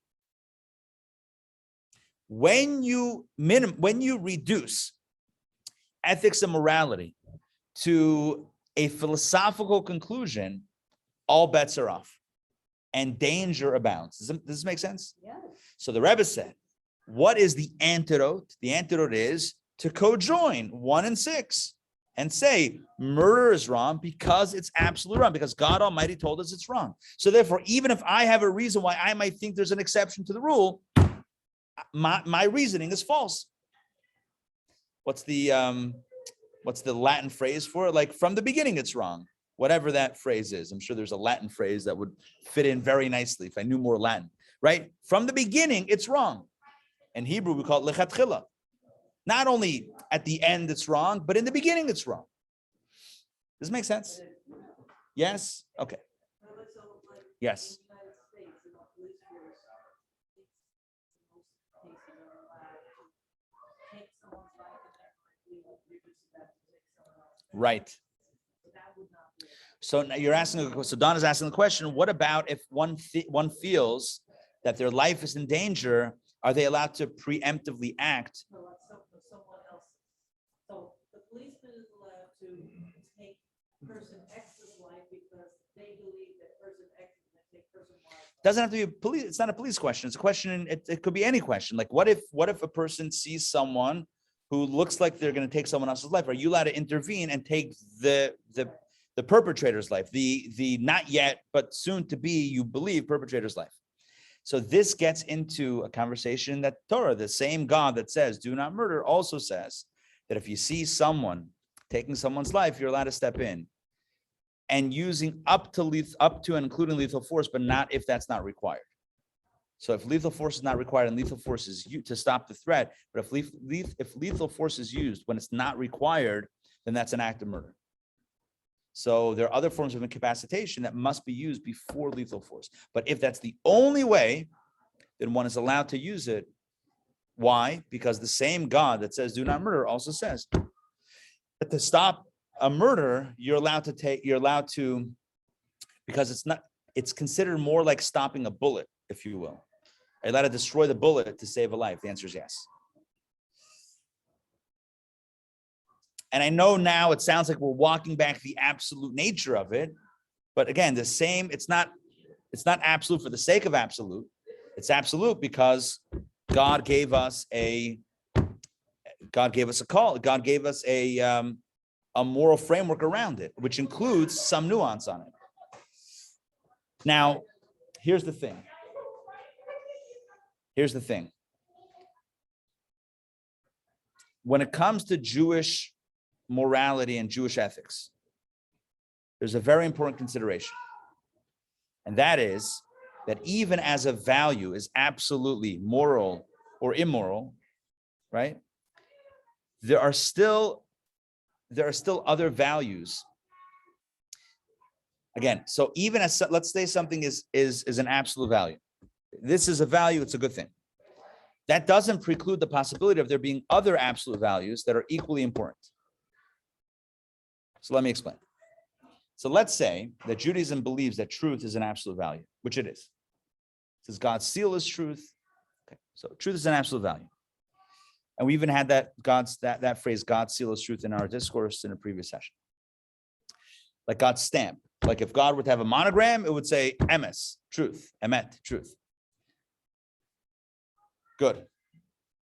When you reduce ethics and morality to a philosophical conclusion, all bets are off and danger abounds. Does this make sense? Yes. So the Rebbe said, what is the antidote? The antidote is to co-join 1 and 6 and say murder is wrong because it's absolutely wrong, because God Almighty told us it's wrong. So therefore, even if I have a reason why I might think there's an exception to the rule, my reasoning is false. What's the Latin phrase for it? Like, from the beginning, it's wrong. Whatever that phrase is. I'm sure there's a Latin phrase that would fit in very nicely if I knew more Latin, right? From the beginning, it's wrong. In Hebrew, we call it lechatchila. Not only at the end it's wrong, but in the beginning it's wrong. Does this make sense? Yes? Okay. Yes. Right. So now you're asking, so Don is asking the question, what about if one feels that their life is in danger, are they allowed to preemptively act? No, someone else. So the policeman is allowed to take person X's life because they believe that person X is going to take person Y. Doesn't have to be a police, it's not a police question. It's a question, it could be any question. Like, what if a person sees someone who looks like they're going to take someone else's life? Are you allowed to intervene and take the perpetrator's life, the not yet, but soon to be, you believe, perpetrator's life? So this gets into a conversation that Torah, the same God that says, do not murder, also says that if you see someone taking someone's life, you're allowed to step in and using up to and including lethal force, but not if that's not required. So if lethal force is not required and lethal force is used to stop the threat, but if lethal force is used when it's not required, then that's an act of murder. So there are other forms of incapacitation that must be used before lethal force. But if that's the only way, then one is allowed to use it. Why? Because the same God that says do not murder also says that to stop a murder, because it's considered more like stopping a bullet, if you will. Are you allowed to destroy the bullet to save a life? The answer is yes. And I know now it sounds like we're walking back the absolute nature of it, but again, it's not absolute for the sake of absolute. It's absolute because God gave us a call. God gave us a moral framework around it, which includes some nuance on it. Now, here's the thing. When it comes to Jewish morality and Jewish ethics, there's a very important consideration. And that is that even as a value is absolutely moral or immoral, right? There are still other values. Again, so even as, let's say something is an absolute value. This is a value, it's a good thing. That doesn't preclude the possibility of there being other absolute values that are equally important. So let me explain. So let's say that Judaism believes that truth is an absolute value, which it is. It says God's seal is truth. Okay, so truth is an absolute value. And we even had that phrase, God's seal is truth, in our discourse in a previous session. Like God's stamp. Like if God were to have a monogram, it would say emes, truth, emet, truth. Good.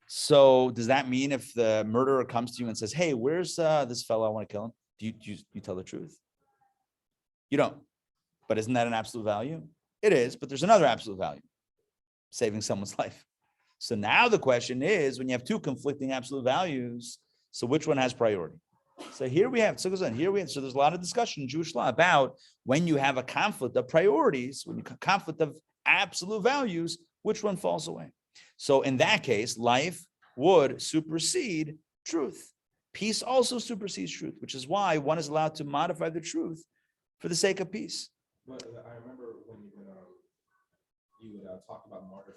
So does that mean if the murderer comes to you and says, hey, where's this fellow, I want to kill him? Do you tell the truth? You don't. But isn't that an absolute value? It is, but there's another absolute value, saving someone's life. So now the question is, when you have two conflicting absolute values, so which one has priority? So here we have, so there's a lot of discussion in Jewish law about when you have a conflict of priorities, when you conflict of absolute values, which one falls away? So in that case, life would supersede truth. Peace also supersedes truth, which is why one is allowed to modify the truth for the sake of peace. But I remember when you would talk about martyrdom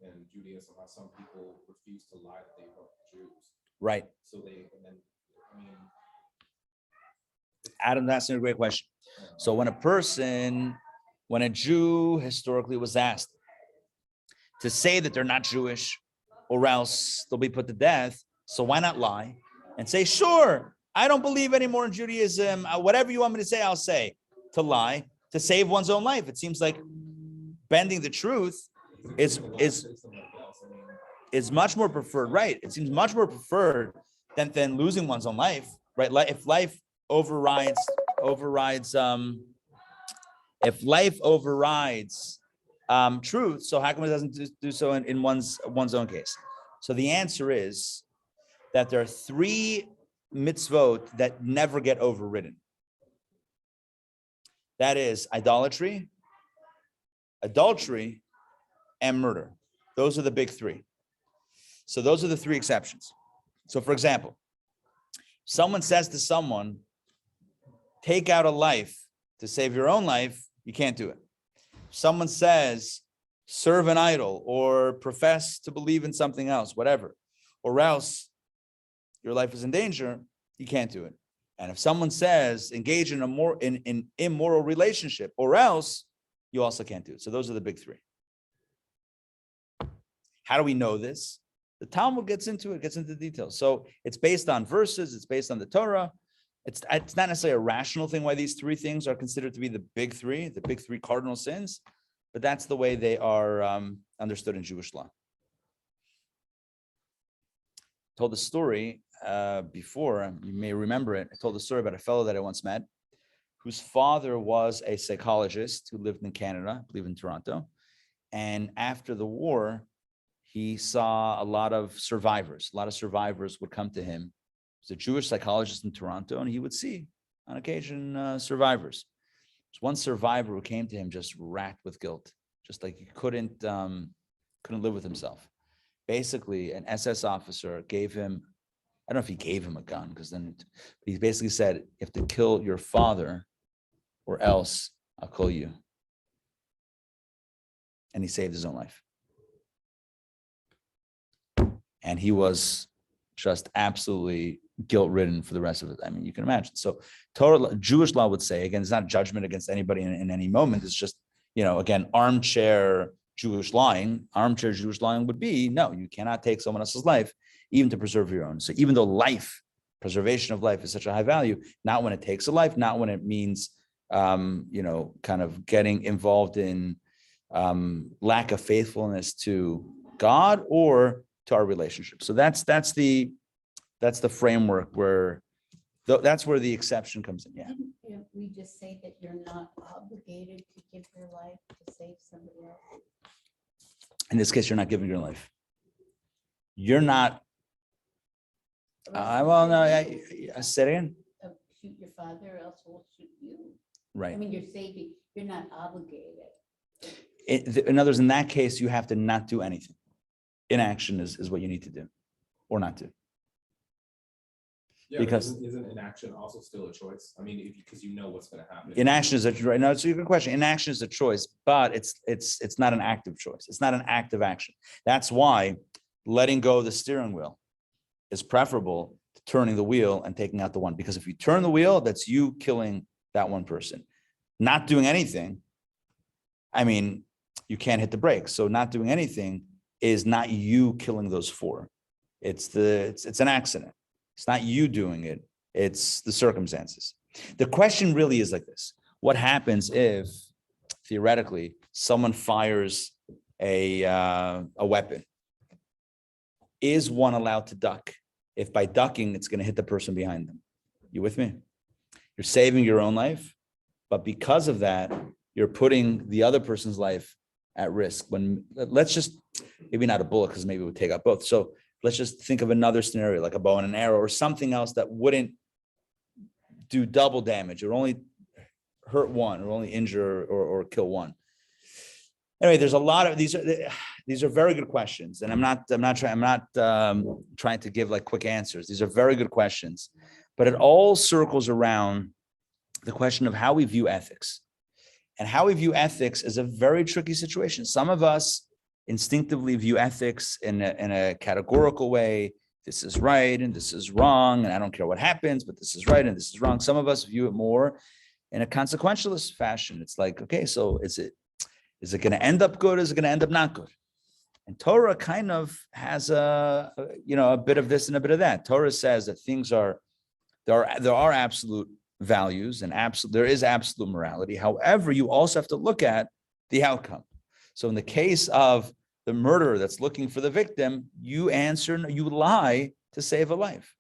in Judaism, how some people refuse to lie that they weren't Jews. Right. So Adam, that's a great question. So when a Jew historically was asked to say that they're not Jewish or else they'll be put to death, so why not lie and say, sure, I don't believe anymore in Judaism. Whatever you want me to say, I'll say. To lie, to save one's own life. It seems like bending the truth is much more preferred, right? It seems much more preferred than losing one's own life, right? If life overrides truth, so how come it doesn't do so in one's own case? So the answer is that there are three mitzvot that never get overridden. That is idolatry, adultery, and murder. Those are the big three. So those are the three exceptions. So for example, someone says to someone, take out a life to save your own life, you can't do it. Someone says, serve an idol or profess to believe in something else, whatever, or else your life is in danger, you can't do it. And if someone says, engage in an immoral relationship, or else, you also can't do it. So those are the big three. How do we know this? The Talmud gets into the details. So it's based on verses, it's based on the Torah. It's not necessarily a rational thing why these three things are considered to be the big three cardinal sins, but that's the way they are understood in Jewish law. I told the story before, you may remember it. I told the story about a fellow that I once met whose father was a psychologist who lived in Canada, I believe in Toronto. And after the war, he saw a lot of survivors. A lot of survivors would come to him. He was a Jewish psychologist in Toronto, and he would see, on occasion, survivors. There's one survivor who came to him just racked with guilt, just like he couldn't live with himself. Basically, an SS officer gave him, I don't know if he gave him a gun, because then he basically said, you have to kill your father or else I'll kill you. And he saved his own life. And he was just absolutely guilt-ridden for the rest of it. I mean, you can imagine. So Jewish law would say, again, it's not judgment against anybody in any moment. It's just, again, armchair Jewish lying. Armchair Jewish lying would be, no, you cannot take someone else's life, even to preserve your own. So even though preservation of life is such a high value, not when it takes a life, not when it means, kind of getting involved in lack of faithfulness to God or to our relationship. So that's the framework where that's where the exception comes in. Yeah. Didn't we just say that you're not obligated to give your life to save somebody else? In this case, you're not giving your life. You're not. Well, no, I said again. Shoot your father, or else we'll shoot you. I Right. mean, you're saving, you're not obligated. In other words, in that case, you have to not do anything. Inaction is what you need to do, or not to. Yeah, Because- isn't inaction also still a choice? I mean, because you know what's going to happen. Inaction is right now. It's a good question. Inaction is a choice, but it's not an active choice. It's not an active action. That's why letting go of the steering wheel is preferable to turning the wheel and taking out the one. Because if you turn the wheel, that's you killing that one person. Not doing anything, I mean, you can't hit the brakes. So not doing anything is not you killing those four. It's an accident. It's not you doing it. It's the circumstances. The question really is like this. What happens if, theoretically, someone fires a weapon? Is one allowed to duck? If by ducking, it's going to hit the person behind them. You with me? You're saving your own life, but because of that, you're putting the other person's life at risk. When let's just, maybe not a bullet, because maybe it would take out both. So let's just think of another scenario, like a bow and an arrow or something else that wouldn't do double damage or only hurt one or only injure or kill one. Anyway, there's a lot of these are very good questions, and I'm not trying to give like quick answers. These are very good questions, but it all circles around the question of how we view ethics. And how we view ethics is a very tricky situation. Some of us instinctively view ethics in a categorical way. This is right and this is wrong, and I don't care what happens, but this is right and this is wrong. Some of us view it more in a consequentialist fashion. It's like, okay, so is it going to end up good? Is it going to end up not good? And Torah kind of has a bit of this and a bit of that. Torah says that there are absolute values and there is absolute morality. However, you also have to look at the outcome. So in the case of the murderer that's looking for the victim, you lie to save a life,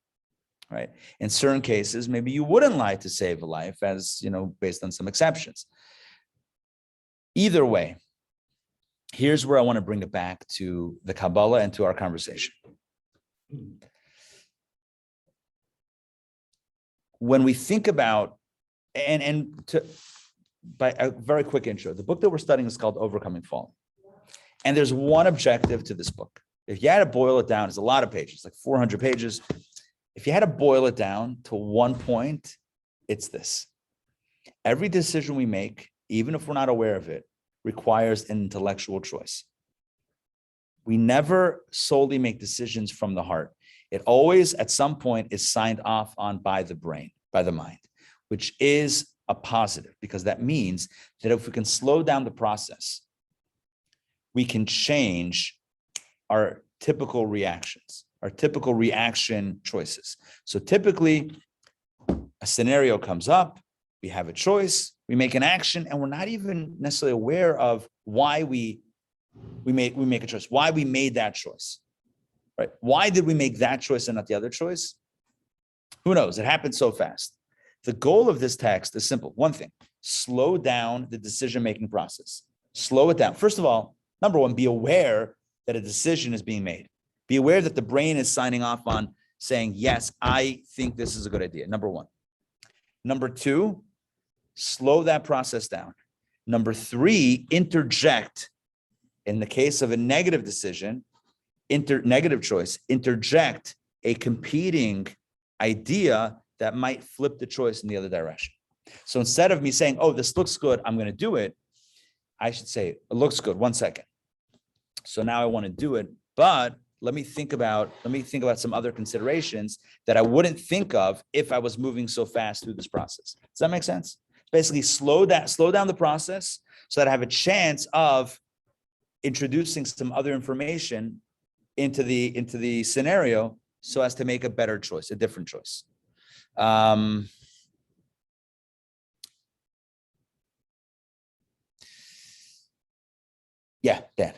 right? In certain cases, maybe you wouldn't lie to save a life, as based on some exceptions. Either way, here's where I want to bring it back to the Kabbalah and to our conversation. When we think about, by a very quick intro, the book that we're studying is called Overcoming Folly. And there's one objective to this book. If you had to boil it down, it's a lot of pages, like 400 pages. If you had to boil it down to one point, it's this. Every decision we make, even if we're not aware of it, requires an intellectual choice. We never solely make decisions from the heart. It always, at some point, is signed off on by the brain, by the mind, which is a positive, because that means that if we can slow down the process, we can change our typical reactions, our typical reaction choices. So typically, a scenario comes up, we have a choice, we make an action, and we're not even necessarily aware of why we make a choice, why we made that choice, right? Why did we make that choice and not the other choice? Who knows? It happened so fast. The goal of this text is simple. One thing, slow down the decision-making process. Slow it down. First of all, number one, be aware that a decision is being made. Be aware that the brain is signing off on saying, yes, I think this is a good idea. Number one. Number two, slow that process down. Number three, interject. In the case of a negative decision, negative choice, interject a competing idea that might flip the choice in the other direction. So instead of me saying, oh, this looks good, I'm going to do it, I should say, it looks good, 1 second. So now I want to do it, but let me think about some other considerations that I wouldn't think of if I was moving so fast through this process. Does that make sense? Basically, slow down the process so that I have a chance of introducing some other information into the scenario so as to make a better choice, a different choice. Yeah, Dan.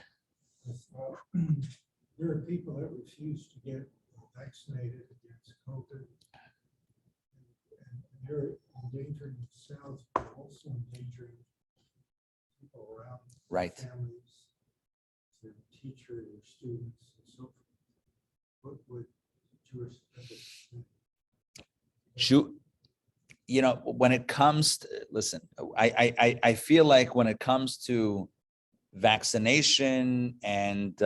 there are people that refuse to get vaccinated against COVID. And they're endangering themselves, but also endangering people around them, Right. families, their teacher, their students, and so forth. What would Jewish ethics think? You know, when it comes to, listen, I feel like when it comes to vaccination and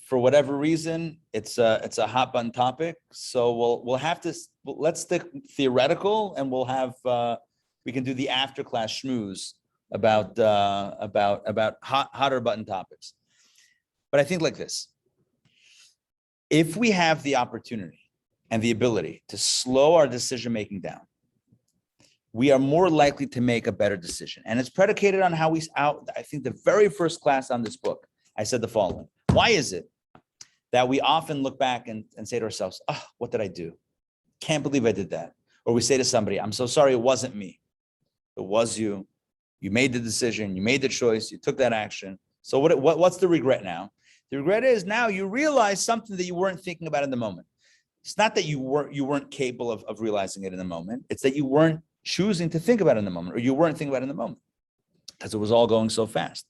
for whatever reason, it's a hot button topic. So we'll have to, let's stick theoretical, and we'll have we can do the after class schmooze about hotter button topics. But I think like this: if we have the opportunity and the ability to slow our decision-making down, we are more likely to make a better decision. And it's predicated on how I think the very first class on this book, I said the following: why is it that we often look back and say to ourselves, oh, what did I do? Can't believe I did that. Or we say to somebody, I'm so sorry, it wasn't me. It was you. You made the decision, you made the choice, you took that action. So what's the regret now? The regret is now you realize something that you weren't thinking about in the moment. It's not that you weren't capable of realizing it in the moment. It's that you weren't choosing to think about it in the moment, or you weren't thinking about it in the moment because it was all going so fast.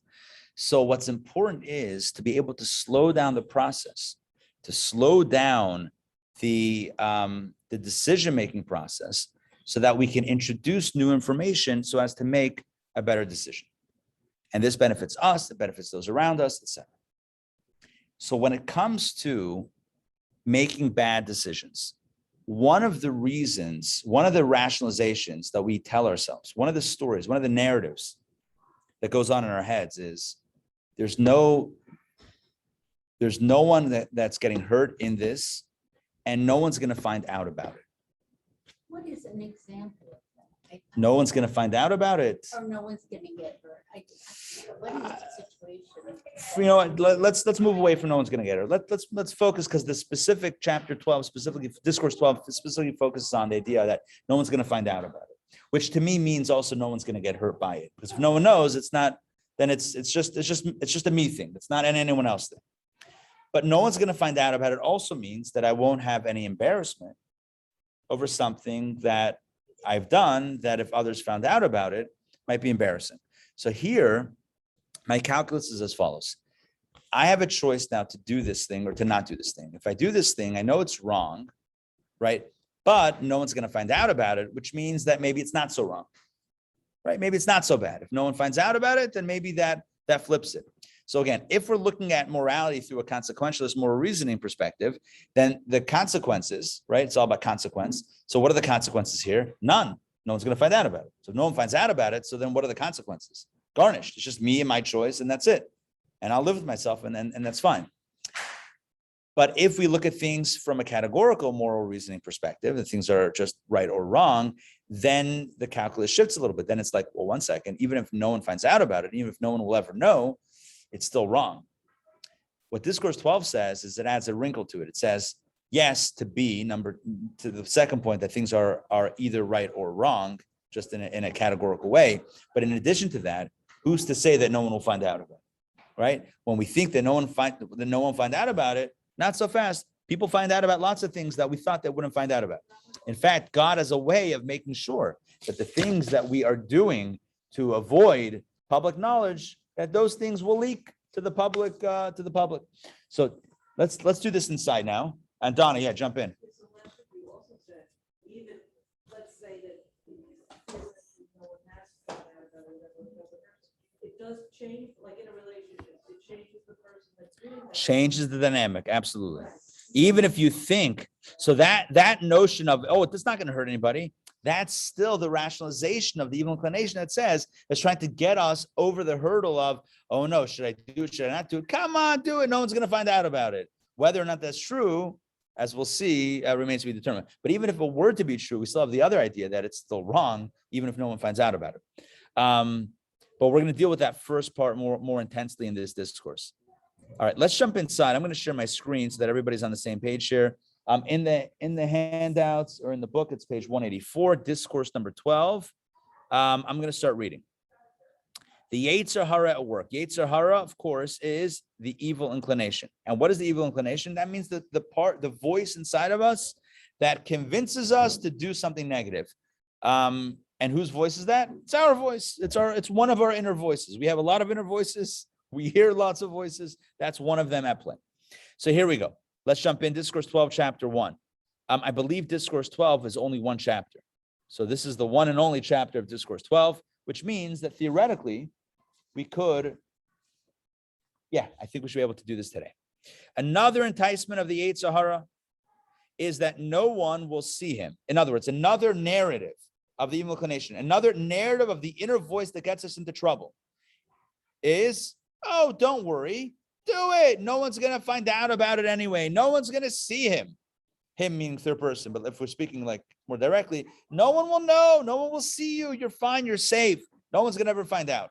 So what's important is to be able to slow down the process, to slow down the decision-making process so that we can introduce new information so as to make a better decision. And this benefits us, it benefits those around us, etc. So when it comes to making bad decisions, one of the reasons, one of the rationalizations that we tell ourselves, one of the stories, one of the narratives that goes on in our heads is there's no one that's getting hurt in this, and no one's going to find out about it. What is an example of that? No one's going to find out about it. Or no one's going to get hurt. What is the situation? You know what, let's move away from no one's going to get hurt. Let's focus, because the specific chapter 12, specifically Discourse 12, specifically focuses on the idea that no one's going to find out about it, which to me means also no one's going to get hurt by it. Because if no one knows, it's not, then it's just a me thing. It's not an anyone else thing. But no one's going to find out about it also means that I won't have any embarrassment over something that I've done that if others found out about it might be embarrassing. So here, my calculus is as follows. I have a choice now to do this thing or to not do this thing. If I do this thing, I know it's wrong, right? But no one's going to find out about it, which means that maybe it's not so wrong, right? Maybe it's not so bad. If no one finds out about it, then maybe that flips it. So again, if we're looking at morality through a consequentialist moral reasoning perspective, then the consequences, right? It's all about consequence. So what are the consequences here? None. No one's going to find out about it. So if no one finds out about it, so then what are the consequences? Garnished. It's just me and my choice, and that's it. And I'll live with myself, and that's fine. But if we look at things from a categorical moral reasoning perspective, that things are just right or wrong, then the calculus shifts a little bit. Then it's like, well, one second, even if no one finds out about it, even if no one will ever know, it's still wrong. What Discourse 12 says is it adds a wrinkle to it. It says, yes, to the second point, that things are either right or wrong, just in a categorical way. But in addition to that, who's to say that no one will find out about it, right? When we think that no one find out about it, not so fast. People find out about lots of things that we thought they wouldn't find out about. In fact, God has a way of making sure that the things that we are doing to avoid public knowledge, that those things will leak to the public. So let's do this inside now. And Donna, yeah, jump in. So last week we also said, even, let's say that no one has found out about it, it does change, like in a relationship, it changes the person that's doing that. Changes the dynamic, absolutely. Even if you think, so that notion of, oh, it's not going to hurt anybody, that's still the rationalization of the evil inclination that says it's trying to get us over the hurdle of, oh no, should I do it? Should I not do it? Come on, do it. No one's going to find out about it. Whether or not that's true, as we'll see, remains to be determined. But even if it were to be true, we still have the other idea that it's still wrong, even if no one finds out about it. But we're going to deal with that first part more intensely in this discourse. All right, let's jump inside. I'm going to share my screen so that everybody's on the same page here. In the handouts or in the book, it's page 184, discourse number 12. I'm going to start reading. The Yetzer Hara at work. Yetzer Hara, of course, is the evil inclination. And what is the evil inclination? That means that the voice inside of us that convinces us to do something negative. And whose voice is that? It's our voice. It's one of our inner voices. We have a lot of inner voices. We hear lots of voices. That's one of them at play. So here we go. Let's jump in. Discourse 12, chapter 1. I believe Discourse 12 is only one chapter. So this is the one and only chapter of Discourse 12, which means that theoretically, we could, I think we should be able to do this today. Another enticement of the Yetzer Hara is that no one will see him. In other words, another narrative of the evil inclination, another narrative of the inner voice that gets us into trouble is, oh, don't worry, do it. No one's going to find out about it anyway. No one's going to see him. Him meaning third person, but if we're speaking like more directly, no one will know. No one will see you. You're fine. You're safe. No one's going to ever find out.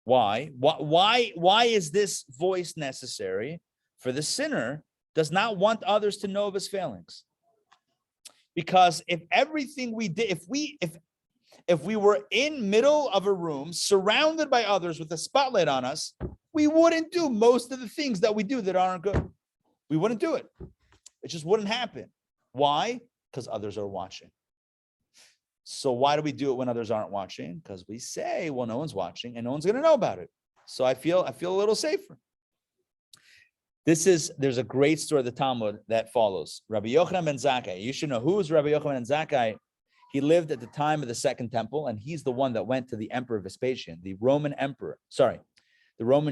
Why? Why is this voice necessary? For the sinner does not want others to know of his failings. Because if everything we did, if we were in middle of a room surrounded by others with a spotlight on us, we wouldn't do most of the things that we do that aren't good. We wouldn't do it. It just wouldn't happen. Why? Because others are watching. So why do we do it when others aren't watching? Because we say, well, no one's watching and no one's going to know about it. So I feel a little safer. There's a great story of the Talmud that follows. Rabbi Yochanan ben Zakkai. You should know who is Rabbi Yochanan ben Zakkai. He lived at the time of the Second Temple, and he's the one that went to the Emperor Vespasian, the Roman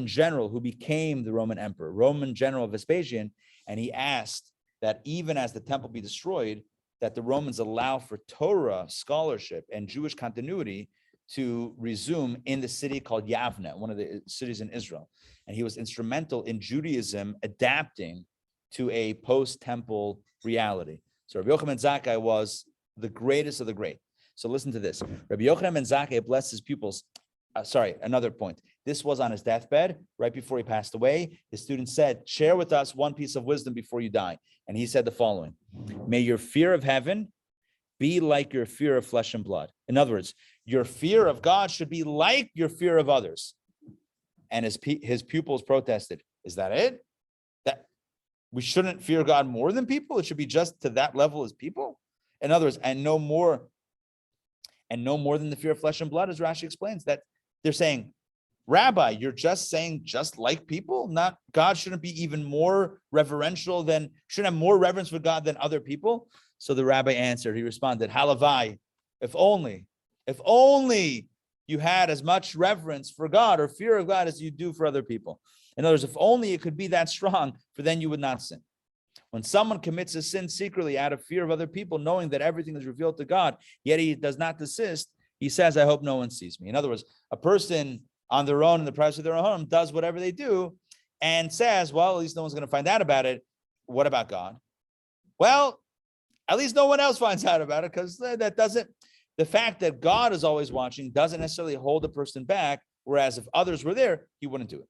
general who became the Roman emperor, Roman general Vespasian, and he asked that even as the temple be destroyed, that the Romans allow for Torah scholarship and Jewish continuity to resume in the city called Yavne, one of the cities in Israel. And he was instrumental in Judaism adapting to a post-temple reality. So Rabbi Yochanan ben Zakkai was the greatest of the great. So listen to this. Rabbi Yochanan ben Zakkai blessed his pupils. Another point. This was on his deathbed, right before he passed away. His student said, share with us one piece of wisdom before you die. And he said the following: may your fear of heaven be like your fear of flesh and blood. In other words, your fear of God should be like your fear of others. And his pupils protested. Is that it? That we shouldn't fear God more than people? It should be just to that level as people? In other words, and no more than the fear of flesh and blood, as Rashi explains, that they're saying, Rabbi, you're just saying just like people? Not God shouldn't be even more reverential shouldn't have more reverence for God than other people? So the rabbi answered, he responded, Halavai, if only you had as much reverence for God or fear of God as you do for other people. In other words, if only it could be that strong, for then you would not sin. When someone commits a sin secretly out of fear of other people, knowing that everything is revealed to God, yet he does not desist, he says, I hope no one sees me. In other words, a person on their own in the privacy of their own home does whatever they do and says, well, at least no one's going to find out about it. What about God? Well, at least no one else finds out about it, because the fact that God is always watching doesn't necessarily hold a person back, whereas if others were there, he wouldn't do it.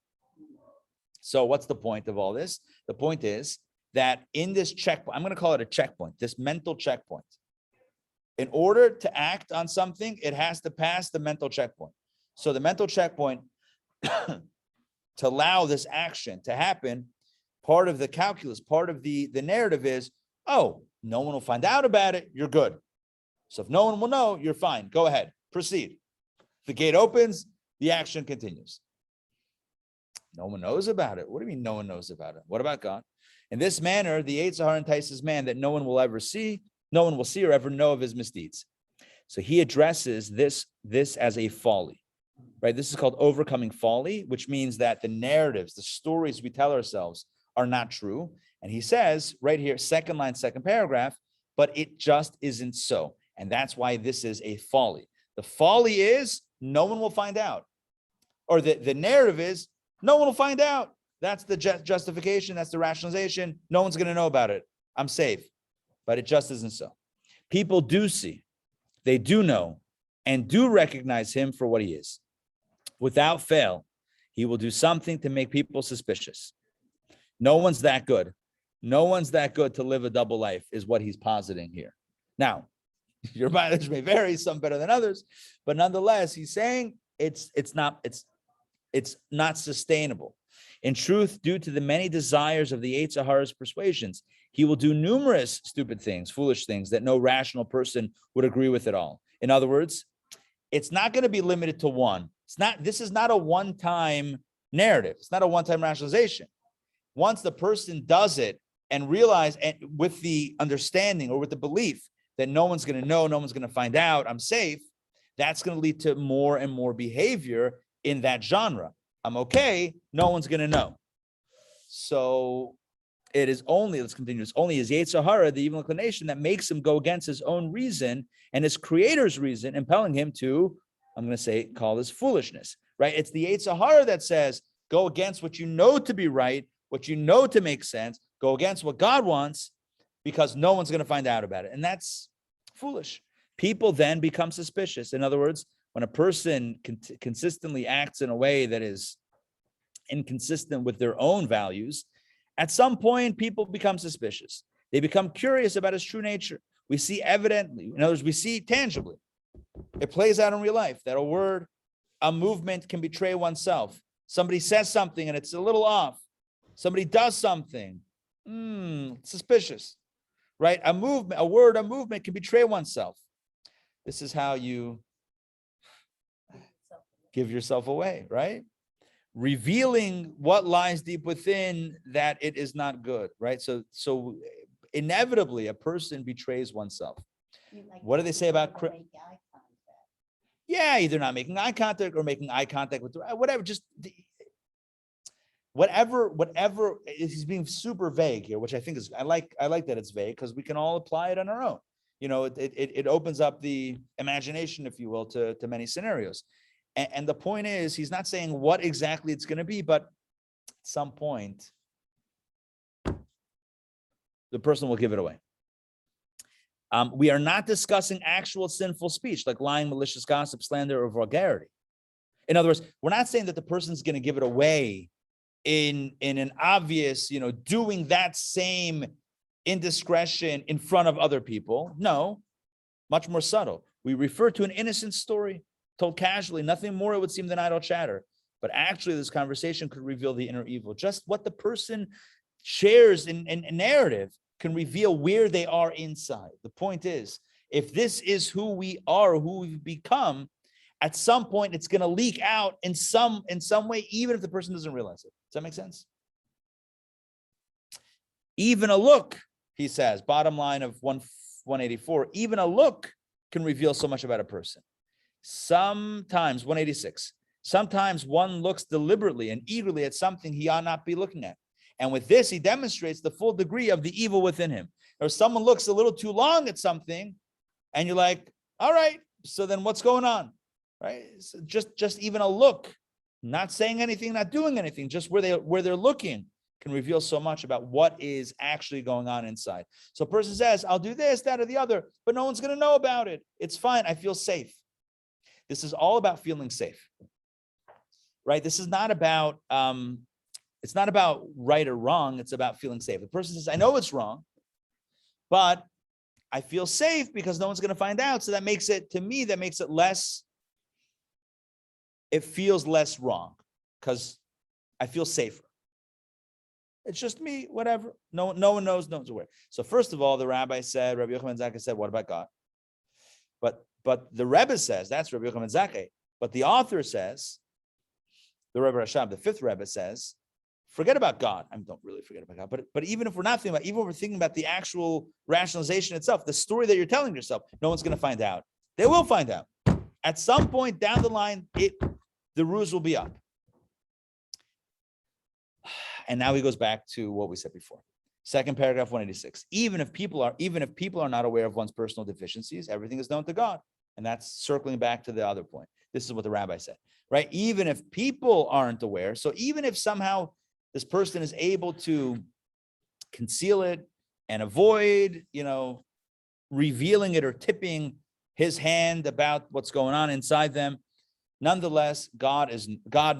So what's the point of all this? The point is that in this checkpoint, I'm going to call it a checkpoint, this mental checkpoint. In order to act on something, it has to pass the mental checkpoint. So the mental checkpoint, to allow this action to happen, part of the calculus, part of the narrative is, oh, no one will find out about it, you're good. So if no one will know, you're fine. Go ahead, proceed. The gate opens, the action continues. No one knows about it. What do you mean no one knows about it? What about God? In this manner, the Yetzer Hara entices man that no one will see or ever know of his misdeeds. So he addresses this as a folly, right? This is called overcoming folly, which means that the narratives, the stories we tell ourselves are not true. And he says right here, second line, second paragraph, but it just isn't so. And that's why this is a folly. The folly is no one will find out. Or the narrative is no one will find out. That's the justification. That's the rationalization. No one's going to know about it. I'm safe. But it just isn't so. People do see, they do know, and do recognize him for what he is. Without fail, he will do something to make people suspicious. No one's that good. No one's that good to live a double life, is what he's positing here. Now, your mileage may vary, some better than others, but nonetheless, he's saying it's not sustainable. In truth, due to the many desires of the Yetzer Hara's persuasions, he will do numerous stupid things, foolish things that no rational person would agree with at all. In other words, it's not going to be limited to one. This is not a one-time narrative. It's not a one-time rationalization. Once the person does it and realize, and with the understanding or with the belief that no one's going to know, no one's going to find out, I'm safe, that's going to lead to more and more behavior in that genre. I'm okay, no one's going to know. So it is only, let's continue, it's only his Yetzer Hara, the evil inclination, that makes him go against his own reason and his creator's reason, impelling him to, I'm going to say, call this foolishness, right? It's the Yetzer Hara that says, go against what you know to be right, what you know to make sense, go against what God wants, because no one's going to find out about it. And that's foolish. People then become suspicious. In other words, when a person consistently acts in a way that is inconsistent with their own values, at some point, people become suspicious. They become curious about his true nature. We see evidently, in other words, we see tangibly. It plays out in real life that a word, a movement can betray oneself. Somebody says something and it's a little off. Somebody does something, suspicious, right? A movement, a word, a movement can betray oneself. This is how you give yourself away, right? Revealing what lies deep within, that it is not good, right? So inevitably, a person betrays oneself. What do they say about? Yeah, either not making eye contact or making eye contact with whatever. Just whatever. He's being super vague here, which I think is I like that it's vague because we can all apply it on our own. You know, it opens up the imagination, if you will, to many scenarios. And the point is, he's not saying what exactly it's going to be, but at some point, the person will give it away. We are not discussing actual sinful speech like lying, malicious gossip, slander, or vulgarity. In other words, we're not saying that the person's going to give it away in an obvious, doing that same indiscretion in front of other people. No, much more subtle. We refer to an innocent story told casually, nothing more, it would seem, than idle chatter. But actually, this conversation could reveal the inner evil. Just what the person shares in narrative can reveal where they are inside. The point is, if this is who we are, who we've become, at some point it's going to leak out in some way, even if the person doesn't realize it. Does that make sense? Even a look, he says, bottom line of 184, even a look can reveal so much about a person. Sometimes, 186, sometimes one looks deliberately and eagerly at something he ought not be looking at. And with this, he demonstrates the full degree of the evil within him. Or someone looks a little too long at something, and you're like, all right, so then what's going on? Right? So just even a look, not saying anything, not doing anything, just where they're looking can reveal so much about what is actually going on inside. So a person says, I'll do this, that, or the other, but no one's going to know about it. It's fine. I feel safe. This is all about feeling safe, right? This is not about, it's not about right or wrong. It's about feeling safe. The person says, I know it's wrong, but I feel safe because no one's going to find out. So that makes it, to me, that makes it less, it feels less wrong because I feel safer. It's just me, whatever. No one knows, no one's aware. So first of all, the rabbi said, Rabbi Yochanan Zakkai said, what about God? But the Rebbe says, that's Rabbi Yochanan Zakkai. But the author says, the Rebbe Rashab, the fifth Rebbe says, forget about God. I don't really forget about God, but even if we're not thinking about, even if we're thinking about the actual rationalization itself, the story that you're telling yourself, no one's going to find out. They will find out. At some point down the line, the ruse will be up. And now he goes back to what we said before. Second paragraph, 186. Even if people are not aware of one's personal deficiencies, everything is known to God. And that's circling back to the other point. This is what the rabbi said, right? Even if people aren't aware, so even if somehow this person is able to conceal it and avoid, revealing it or tipping his hand about what's going on inside them, nonetheless, God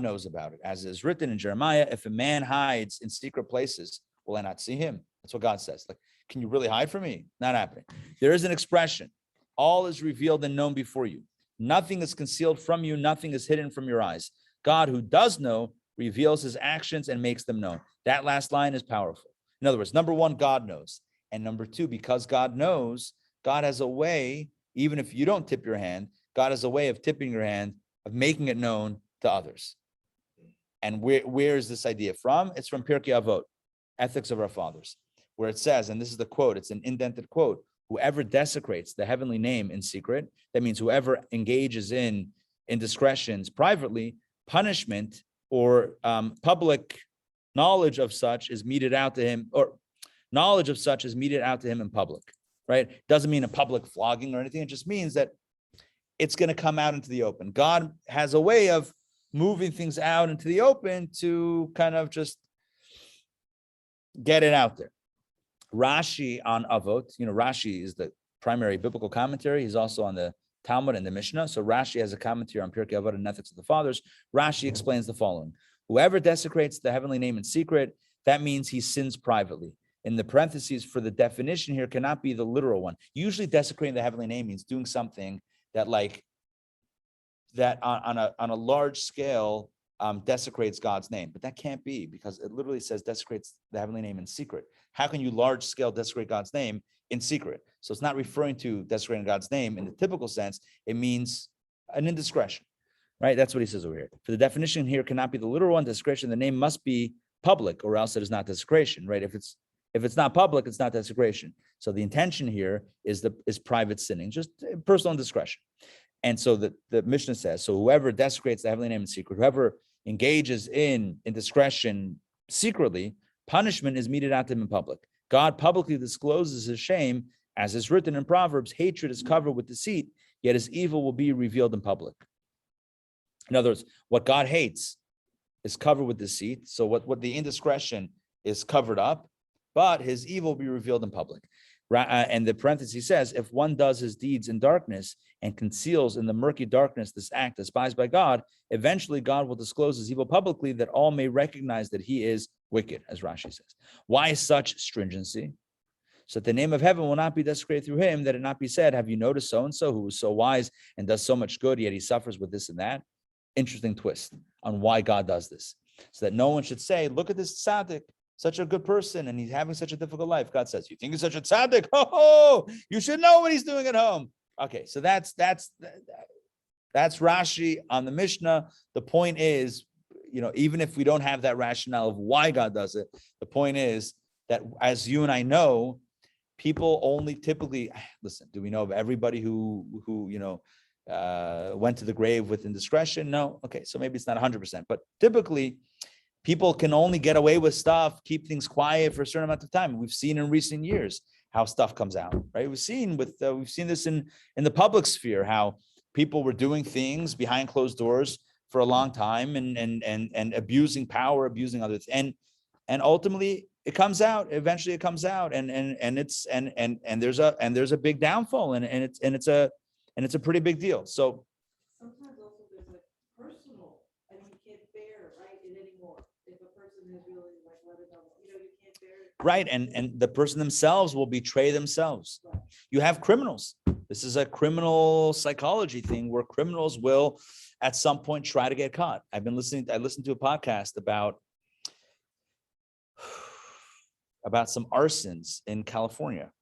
knows about it. As is written in Jeremiah, if a man hides in secret places, will I not see him? That's what God says. Like, can you really hide from me? Not happening. There is an expression. All is revealed and known before you. Nothing is concealed from you. Nothing is hidden from your eyes. God, who does know, reveals his actions and makes them known. That last line is powerful. In other words, number one, God knows. And number two, because God knows, God has a way, even if you don't tip your hand, God has a way of tipping your hand, of making it known to others. And where is this idea from? It's from Pirkei Avot, Ethics of Our Fathers, where it says, and this is the quote, it's an indented quote, whoever desecrates the heavenly name in secret, that means whoever engages in indiscretions privately, punishment or public knowledge of such is meted out to him, or knowledge of such is meted out to him in public, right? Doesn't mean a public flogging or anything. It just means that it's going to come out into the open. God has a way of moving things out into the open to kind of just get it out there. Rashi on Avot, Rashi is the primary biblical commentary. He's also on the Talmud and the Mishnah. So Rashi has a commentary on Pirkei Avot and Ethics of the Fathers. Rashi explains the following. Whoever desecrates the heavenly name in secret, that means he sins privately. In the parentheses for the definition here cannot be the literal one. Usually desecrating the heavenly name means doing something that on a large scale desecrates God's name. But that can't be, because it literally says desecrates the heavenly name in secret. How can you large scale desecrate God's name in secret? So it's not referring to desecrating God's name in the typical sense. It means an indiscretion, right? That's what he says over here. For the definition here cannot be the literal one. Desecration, the name must be public, or else it is not desecration, right? If it's not public, it's not desecration. So the intention here is private sinning, just personal indiscretion. And so the Mishnah says, so whoever desecrates the heavenly name in secret, whoever engages in indiscretion secretly, punishment is meted out to him in public. God publicly discloses his shame, as is written in Proverbs, hatred is covered with deceit, yet his evil will be revealed in public. In other words, what God hates is covered with deceit. So what the indiscretion is covered up, but his evil will be revealed in public. And the parenthesis says, if one does his deeds in darkness and conceals in the murky darkness this act despised by God, eventually God will disclose his evil publicly, that all may recognize that he is wicked, as Rashi says. Why such stringency? So that the name of heaven will not be desecrated through him, that it not be said, have you noticed so-and-so who was so wise and does so much good, yet he suffers with this and that? Interesting twist on why God does this. So that no one should say, look at this tzaddik, such a good person, and he's having such a difficult life. God says, you think he's such a tzaddik? Oh, you should know what he's doing at home. Okay, so that's Rashi on the Mishnah. The point is, even if we don't have that rationale of why God does it, the point is that, as you and I know, people only typically listen. Do we know of everybody who went to the grave with indiscretion? No. Okay, so maybe it's not 100%, but typically, people can only get away with stuff, keep things quiet for a certain amount of time. We've seen in recent years how stuff comes out, right? We've seen this in the public sphere, how people were doing things behind closed doors for a long time and abusing power, abusing others, and ultimately it comes out. Eventually, it comes out, and there's a big downfall, and it's a pretty big deal. So sometimes also there's a personal, you can't bear, right, it anymore. If a person has really let it go, you can't bear it. Right, and the person themselves will betray themselves. Right. You have criminals. This is a criminal psychology thing where criminals will, at some point, try to get caught. I listened to a podcast about some arsons in California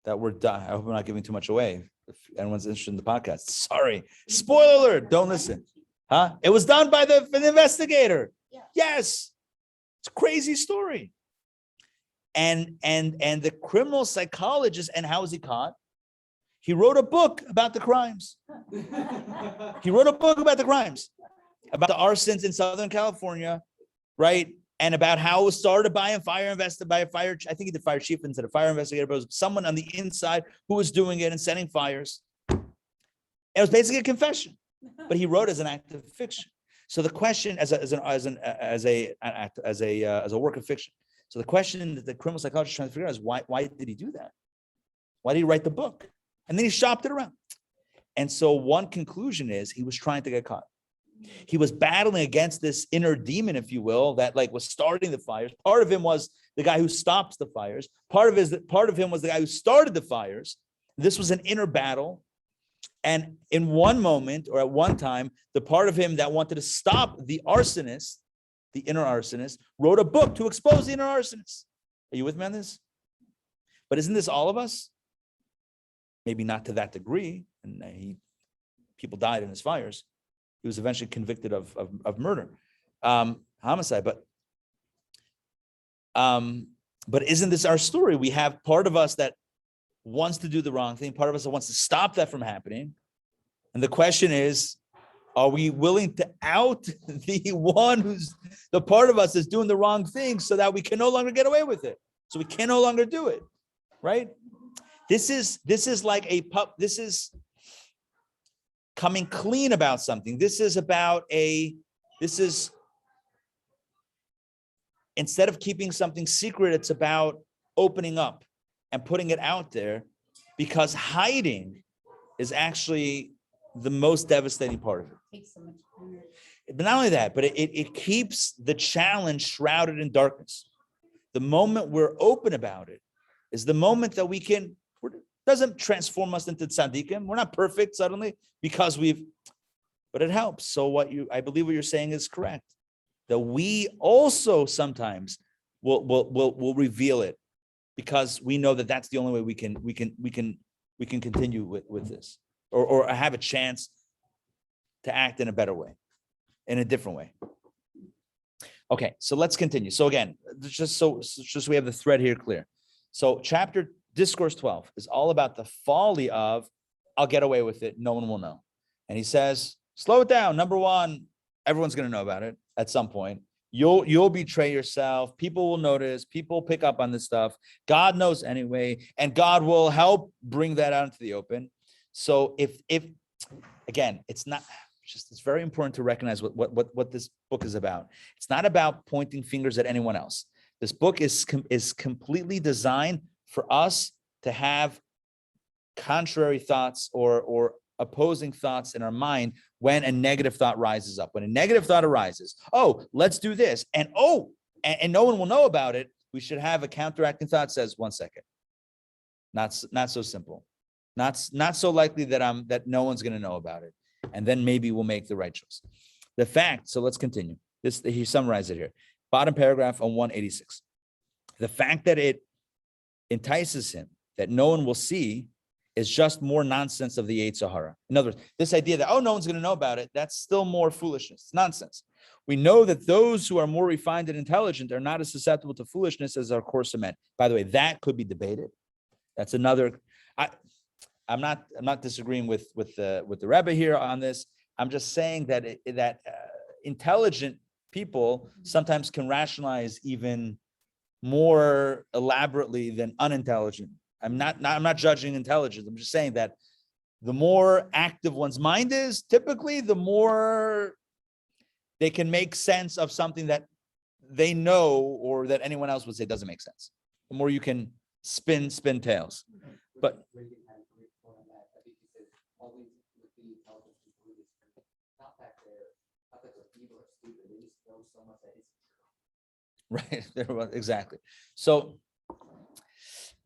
that were done. I hope I'm not giving too much away. If anyone's interested in the podcast, sorry. Spoiler alert, don't listen. Huh? It was done by the investigator. Yeah. Yes. It's a crazy story. And the criminal psychologist, and how was he caught? He wrote a book about the crimes. He wrote a book about the crimes, about the arsons in Southern California, right? And about how it was started by a fire I think he did fire chief instead of fire investigator, but it was someone on the inside who was doing it and setting fires. It was basically a confession, but he wrote as an act of fiction. So the question, as a work of fiction. So the question that the criminal psychologist is trying to figure out is why did he do that? Why did he write the book? And then he shopped it around. And so one conclusion is he was trying to get caught. He was battling against this inner demon, if you will, that was starting the fires. Part of him was the guy who stops the fires. Part of him was the guy who started the fires. This was an inner battle. And in one moment or at one time, the part of him that wanted to stop the arsonist, the inner arsonist, wrote a book to expose the inner arsonist. Are you with me on this? But isn't this all of us? Maybe not to that degree. And people died in his fires. He was eventually convicted of murder, homicide. But isn't this our story? We have part of us that wants to do the wrong thing, part of us that wants to stop that from happening. And the question is, are we willing to out the one who's the part of us that's doing the wrong thing so that we can no longer get away with it? So we can no longer do it, right? This is like this is coming clean about something. This is instead of keeping something secret, it's about opening up and putting it out there, because hiding is actually the most devastating part of it. Takes so much energy. But not only that, but it keeps the challenge shrouded in darkness. The moment we're open about it is the moment that doesn't transform us into tzaddikim. We're not perfect suddenly but it helps. So I believe what you're saying is correct. That we also sometimes will reveal it, because we know that that's the only way we can continue with this, or have a chance to act in a better way, in a different way. Okay, so let's continue. So again, just so we have the thread here clear. So Discourse 12 is all about the folly of, I'll get away with it, no one will know. And he says, slow it down. Number one, everyone's going to know about it at some point. You'll betray yourself. People will notice. People pick up on this stuff. God knows anyway, and God will help bring that out into the open. So if again, it's very important to recognize what this book is about. It's not about pointing fingers at anyone else. This book is completely designed for us to have contrary thoughts or opposing thoughts in our mind when a negative thought rises up. When a negative thought arises, oh, let's do this, and no one will know about it. We should have a counteracting thought says, 1 second. Not so simple. Not so likely that no one's going to know about it, and then maybe we'll make the right choice. The fact. So let's continue. He summarized it here. Bottom paragraph on 186. The fact that it entices him that no one will see is just more nonsense of the Yetzer Hara. In other words, this idea that, no one's going to know about it, that's still more foolishness. It's nonsense. We know that those who are more refined and intelligent are not as susceptible to foolishness as our coarser men. By the way, that could be debated. That's another. I'm not disagreeing with the Rabbi here on this. I'm just saying that intelligent people sometimes can rationalize even more elaborately than unintelligent. I'm not judging intelligence. I'm just saying that the more active one's mind is, typically the more they can make sense of something that they know or that anyone else would say doesn't make sense. The more you can spin tails. But Reagan had a great point on that. I think he said always with the intelligent people, not that they're evil or stupid. They just know so much that it's true. right, exactly. So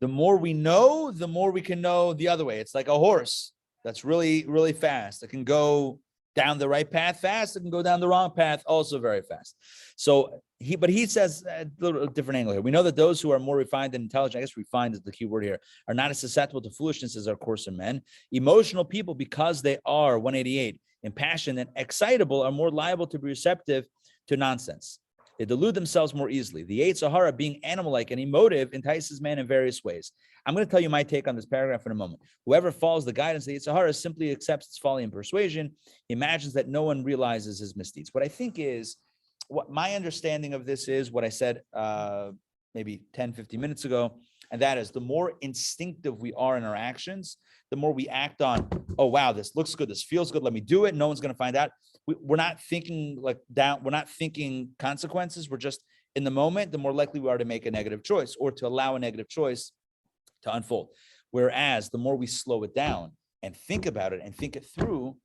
the more we know, the more we can know the other way. It's like a horse that's really, really fast. It can go down the right path fast. It can go down the wrong path also very fast. So he says a little different angle here. We know that those who are more refined and intelligent, I guess refined is the key word here, are not as susceptible to foolishness as our coarser men. Emotional people, because they are 188, impassioned and excitable, are more liable to be receptive to nonsense. They delude themselves more easily. The Yetzer Hara, being animal-like and emotive, entices man in various ways. I'm going to tell you my take on this paragraph in a moment. Whoever follows the guidance of the Yetzer Hara simply accepts its folly and persuasion. He imagines that no one realizes his misdeeds. What I think is, what my understanding of this is, what I said maybe 10, 15 minutes ago, and that is the more instinctive we are in our actions, the more we act on, oh, wow, this looks good, this feels good, let me do it. No one's going to find out. We're not thinking we're not thinking consequences. We're just in the moment, the more likely we are to make a negative choice or to allow a negative choice to unfold. Whereas the more we slow it down and think about it and think it through,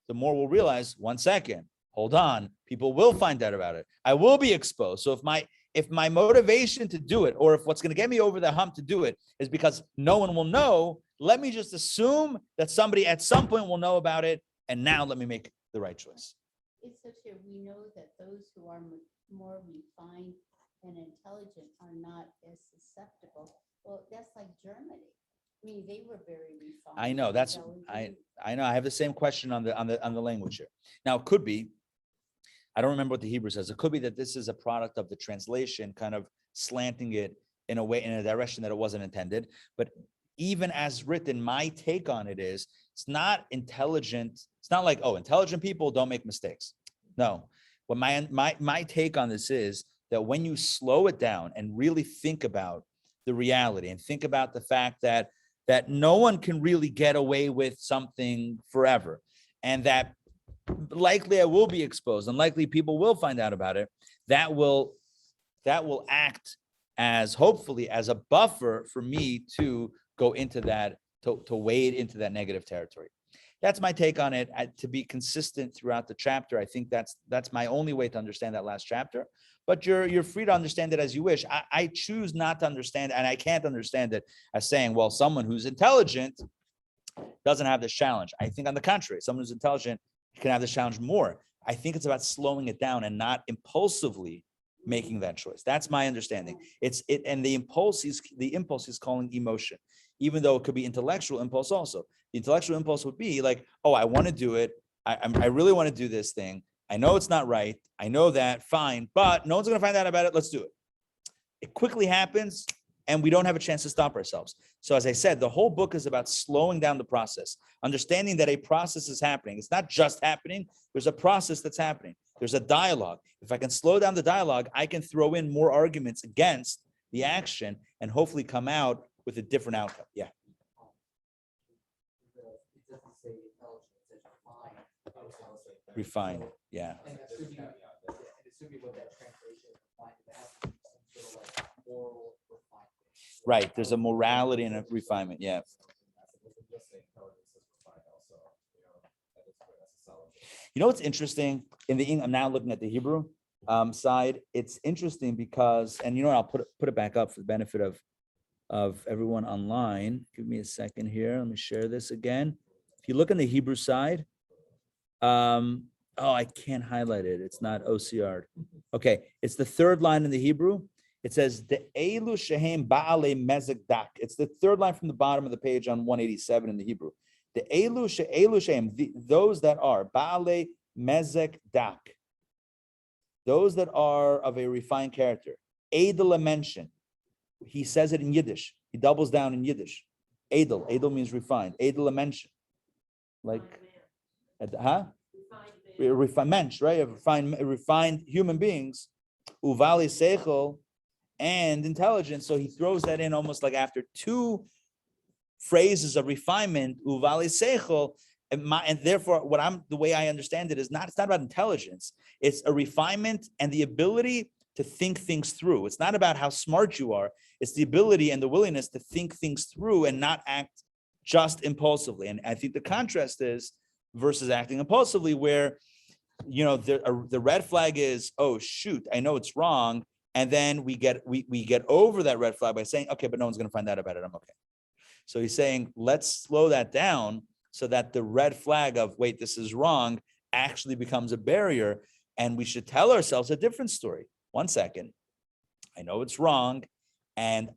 the more we'll realize, 1 second, hold on, people will find out about it. I will be exposed. So if my motivation to do it, or if what's going to get me over the hump to do it is because no one will know, let me just assume that somebody at some point will know about it. And now let me make the right choice. It's so true. We know that those who are more refined and intelligent are not as susceptible. Well, that's like Germany. I mean, they were very refined. I know that's, intelligent. I know I have the same question on the language here. Now, it could be, I don't remember what the Hebrew says. It could be that this is a product of the translation, kind of slanting it in a way, in a direction that it wasn't intended. But even as written, my take on it is, it's not intelligent. It's not like, oh, intelligent people don't make mistakes. No, what my take on this is that when you slow it down and really think about the reality and think about the fact that no one can really get away with something forever, and that likely I will be exposed and likely people will find out about it, that will act as, hopefully, as a buffer for me to go into that, to wade into that negative territory. That's my take on it. To be consistent throughout the chapter, I think that's my only way to understand that last chapter. But you're free to understand it as you wish. I choose not to understand, and I can't understand it as saying, well, someone who's intelligent doesn't have this challenge. I think on the contrary, someone who's intelligent can have this challenge more. I think it's about slowing it down and not impulsively making that choice. That's my understanding. And the impulse is calling emotion, even though it could be intellectual impulse also. The intellectual impulse would be like, oh, I want to do it. I really want to do this thing. I know it's not right. I know that, fine, but no one's going to find out about it. Let's do it. It quickly happens, and we don't have a chance to stop ourselves. So as I said, the whole book is about slowing down the process, understanding that a process is happening. It's not just happening. There's a process that's happening. There's a dialogue. If I can slow down the dialogue, I can throw in more arguments against the action and hopefully come out with a different outcome. Yeah. It doesn't say intelligent, it says refined. Refined. Yeah. And that should be, and it should be what that translation is refined, it has to be some sort of like moral refinement. Right. There's a morality and a refinement. Yeah. You know what's interesting in the I'm now looking at the Hebrew side. It's interesting because, and you know what, I'll put it back up for the benefit of everyone online. Give me a second here. Let me share this again. If you look on the Hebrew side, oh, I can't highlight it. It's not OCR. Okay, it's the third line in the Hebrew. It says the Elu Shehem Baale Mezek Dak. It's the third line from the bottom of the page on 187 in the Hebrew. The Elu Shehem, those that are Baale Mezek Dak, those that are of a refined character. Edel mention. He says it in Yiddish. He doubles down in Yiddish. Edel means refined. Edel mention. Like, refinement, right? Refined human beings. Uvali seichel and intelligence. So he throws that in almost like after two phrases of refinement, uvali seichel, and therefore the way I understand it is it's not about intelligence. It's a refinement and the ability to think things through. It's not about how smart you are. It's the ability and the willingness to think things through and not act just impulsively. And I think the contrast is versus acting impulsively, where, you know, the red flag is, oh shoot, I know it's wrong. And then we get over that red flag by saying, okay, but no one's going to find out about it. I'm okay. So he's saying, let's slow that down so that the red flag of, wait, this is wrong, actually becomes a barrier. And we should tell ourselves a different story. 1 second. I know it's wrong. And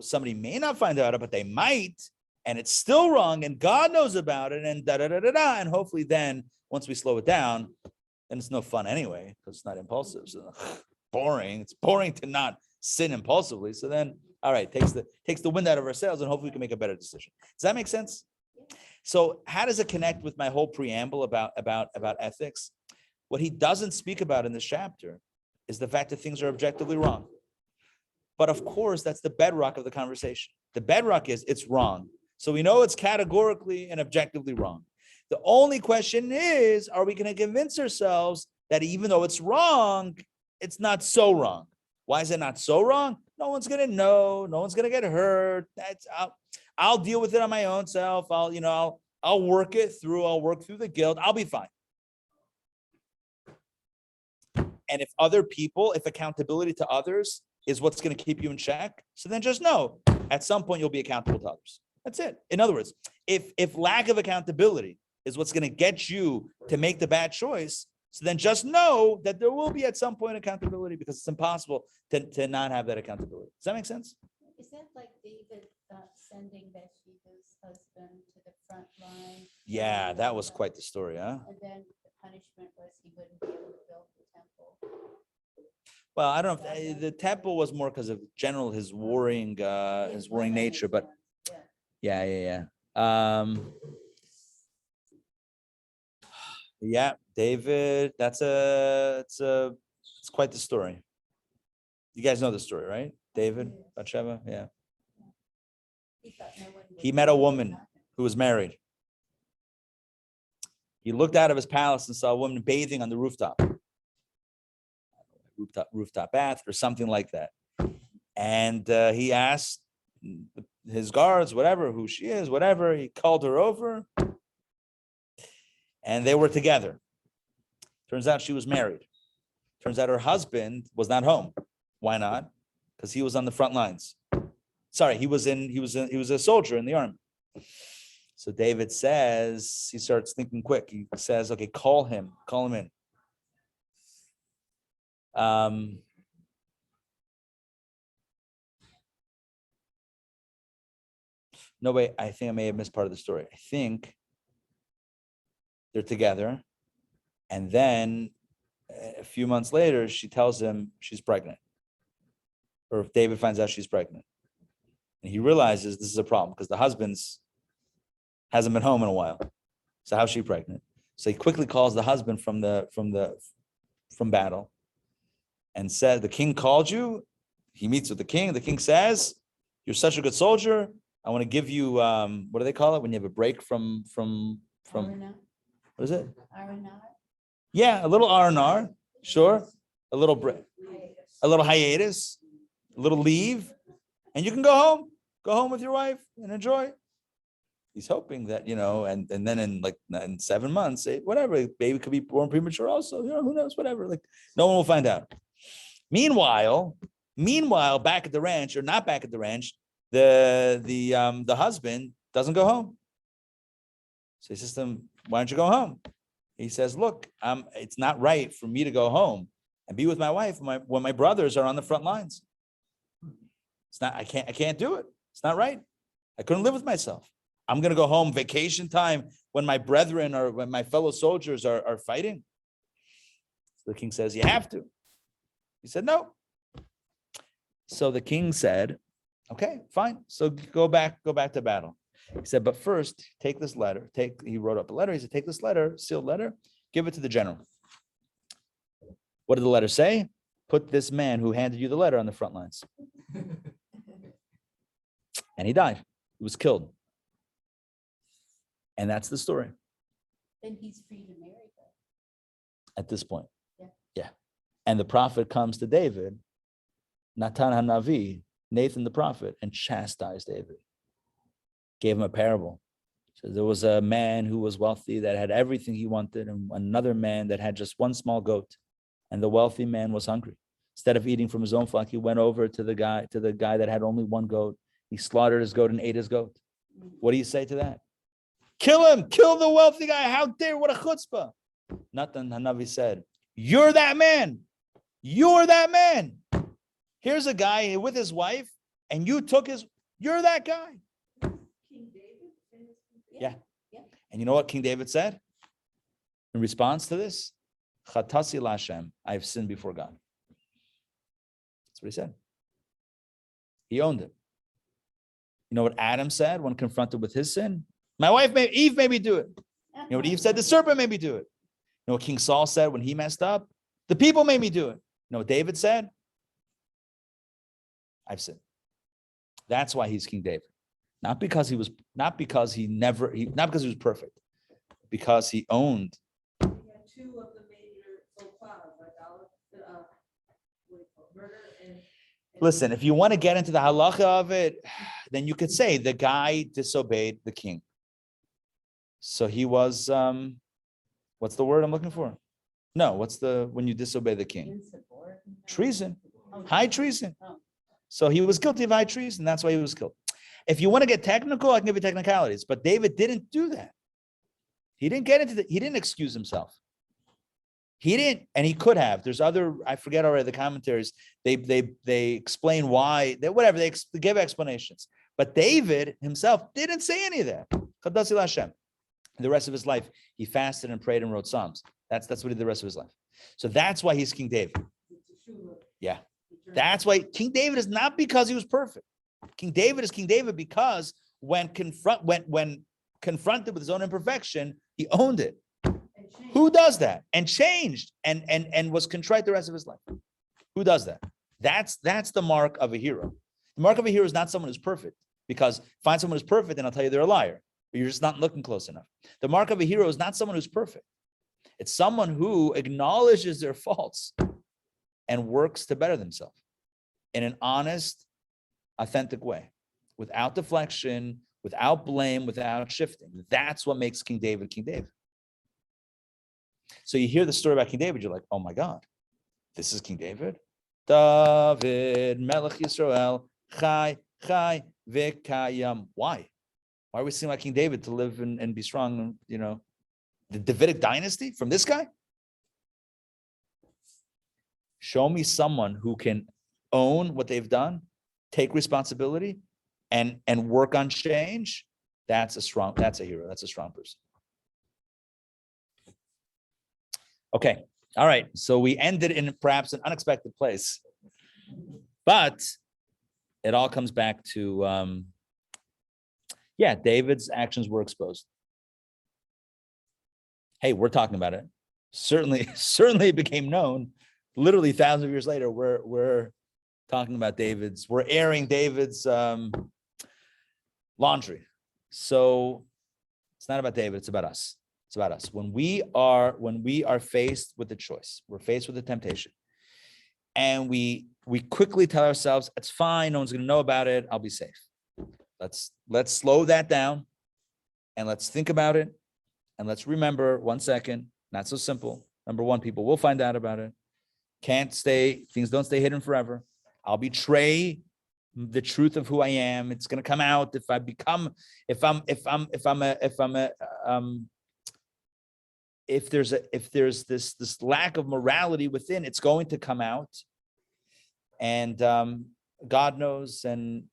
somebody may not find out, but they might, and it's still wrong. And God knows about it, and da-da-da-da-da. And hopefully then once we slow it down, then it's no fun anyway, because it's not impulsive. So boring. It's boring to not sin impulsively. So then, all right, takes the wind out of our sails, and hopefully we can make a better decision. Does that make sense? So how does it connect with my whole preamble about ethics? What he doesn't speak about in this chapter is the fact that things are objectively wrong. But of course, that's the bedrock of the conversation. The bedrock is it's wrong. So we know it's categorically and objectively wrong. The only question is, are we going to convince ourselves that even though it's wrong, it's not so wrong? Why is it not so wrong? No one's going to know. No one's going to get hurt. I'll deal with it on my own self. I'll work it through. I'll work through the guilt. I'll be fine. And if accountability to others is what's going to keep you in check, so then just know at some point you'll be accountable to others. That's it. In other words, if lack of accountability is what's going to get you to make the bad choice, so then just know that there will be at some point accountability, because it's impossible to not have that accountability. Does that make sense? Is that like David sending Bathsheba's husband to the front line? Yeah, that was quite the story, huh? And then the punishment was he wouldn't be able to build the temple. Well, I don't know if the temple was more because of his warring nature, but yeah. Yeah, David, it's quite the story. You guys know the story, right? David, Bathsheba, yeah. He met a woman who was married. He looked out of his palace and saw a woman bathing on the rooftop bath or something like that. And he asked his guards, whatever, who she is, whatever. He called her over, and they were together. Turns out she was married. Turns out her husband was not home. Why not? Because he was on the front lines. Sorry, he was a soldier in the army. So David says, he starts thinking quick. He says, okay, call him in. No, wait, I think I may have missed part of the story. I think they're together, and then a few months later, she tells him she's pregnant. Or if David finds out she's pregnant. And he realizes this is a problem because the husband hasn't been home in a while. So how's she pregnant? So he quickly calls the husband from battle and said, the king called you. He meets with the king. The king says, you're such a good soldier. I want to give you, what do they call it when you have a break from what is it? R&R? Yeah, a little R&R, sure. A little break, a little hiatus, a little leave, and you can go home with your wife and enjoy. He's hoping that, and then in 7 months, whatever, baby could be born premature also, who knows, whatever, no one will find out. Meanwhile, back at the ranch, or not back at the ranch, the husband doesn't go home. So he says to him, why don't you go home? He says, look, it's not right for me to go home and be with my wife when my brothers are on the front lines. It's not, I can't do it. It's not right. I couldn't live with myself. I'm going to go home vacation time when my brethren or when my fellow soldiers are fighting. So the king says, you have to. He said, no. So the king said, okay, fine. So go back to battle. He said, but first take this letter. He wrote up a letter. He said, take this letter, sealed letter, give it to the general. What did the letter say? Put this man who handed you the letter on the front lines. And he died. He was killed. And that's the story. Then he's free to marry her. At this point. Yeah. And the prophet comes to David, Natan HaNavi, Nathan the prophet, and chastised David. Gave him a parable. So there was a man who was wealthy that had everything he wanted, and another man that had just one small goat. And the wealthy man was hungry. Instead of eating from his own flock, he went over to the guy that had only one goat. He slaughtered his goat and ate his goat. What do you say to that? Kill him, kill the wealthy guy. How dare, what a chutzpah. Natan HaNavi said, you're that man. You're that man. Here's a guy with his wife, and you're that guy. King David? Yeah. And you know what King David said? In response to this, Chatasi Lashem, I've sinned before God. That's what he said. He owned it. You know what Adam said when confronted with his sin? Eve made me do it. You know what Eve said? The serpent made me do it. You know what King Saul said when he messed up? The people made me do it. You know what David said? I've sinned. That's why he's King David. Not because he was perfect, because he owned. Yeah, two of the major murder and. Listen, if you want to get into the halacha of it, then you could say the guy disobeyed the king. So he was, what's the word I'm looking for? No, what's when you disobey the king? Treason, high treason. Oh. So he was guilty of high treason. That's why he was killed. If you want to get technical, I can give you technicalities, but David didn't do that. He didn't get into he didn't excuse himself. He didn't, and he could have. There's other, I forget already the commentaries. They explain why, they give explanations. But David himself didn't say any of that. Kadasi Hashem. The rest of his life, he fasted and prayed and wrote Psalms. That's what he did the rest of his life. So that's why he's King David. Yeah. That's why King David is not because he was perfect. King David is King David because when confronted with his own imperfection, he owned it. Who does that? And changed and was contrite the rest of his life. Who does that? That's the mark of a hero. The mark of a hero is not someone who's perfect, because find someone who's perfect and I'll tell you they're a liar, but you're just not looking close enough. The mark of a hero is not someone who's perfect. It's someone who acknowledges their faults and works to better themselves in an honest, authentic way, without deflection, without blame, without shifting. That's what makes King David King David. So you hear the story about King David, you're like, oh my God, this is King David? David, Melech Yisrael, Chai, Vikayam. Why? Why are we seeing like King David to live and be strong? You know, the Davidic dynasty from this guy? Show me someone who can own what they've done, take responsibility, and work on change. That's a hero. That's a strong person. Okay. All right. So we ended in perhaps an unexpected place, but it all comes back to, David's actions were exposed. Hey, we're talking about it. Certainly it became known. Literally thousands of years later, we're talking about we're airing David's laundry. So it's not about David, it's about us. It's about us. When we are faced with the choice, we're faced with the temptation, and we quickly tell ourselves, it's fine, no one's gonna know about it, I'll be safe. Let's slow that down and let's think about it. And let's remember 1 second, not so simple. Number one, people will find out about it. Things don't stay hidden forever. I'll betray the truth of who I am. It's going to come out if there's this lack of morality within, it's going to come out. And God knows, and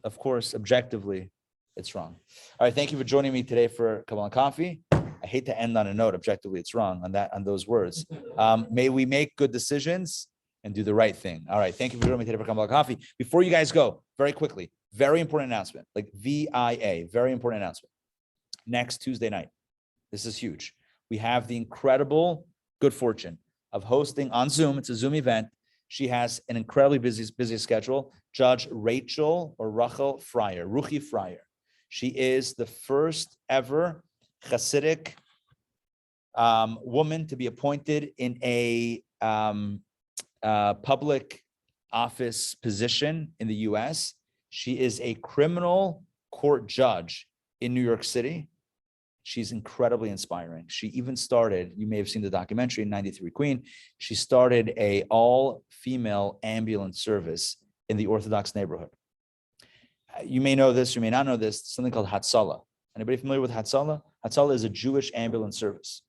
of course, objectively, it's wrong. All right, thank you for joining me today for Kabbalah Coffee. I hate to end on a note, objectively, it's wrong on those words. May we make good decisions and do the right thing. All right, thank you for joining me today for Kabbalah Coffee. Before you guys go, very quickly, very important announcement, like VIA, very important announcement. Next Tuesday night, this is huge. We have the incredible good fortune of hosting on Zoom. It's a Zoom event. She has an incredibly busy schedule. Judge Rachel Ruchi Fryer. She is the first ever Hasidic woman to be appointed in a public office position in the US. She is a criminal court judge in New York City. She's incredibly inspiring. She even started, you may have seen the documentary, 93 Queen. She started a all-female ambulance service in the Orthodox neighborhood. You may know this, you may not know this, something called Hatzalah. Anybody familiar with Hatzalah? Hatzalah is a Jewish ambulance service.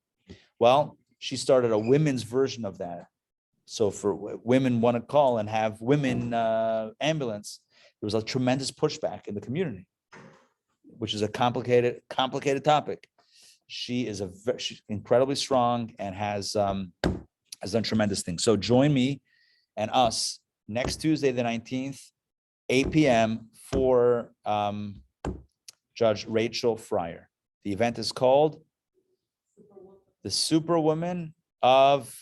Well, she started a women's version of that. So for women want to call and have women ambulance, there was a tremendous pushback in the community, which is a complicated topic. She's incredibly strong and has done tremendous things. So join me and us next Tuesday, the 19th, 8 p.m. for Judge Rachel Fryer. The event is called the Superwoman of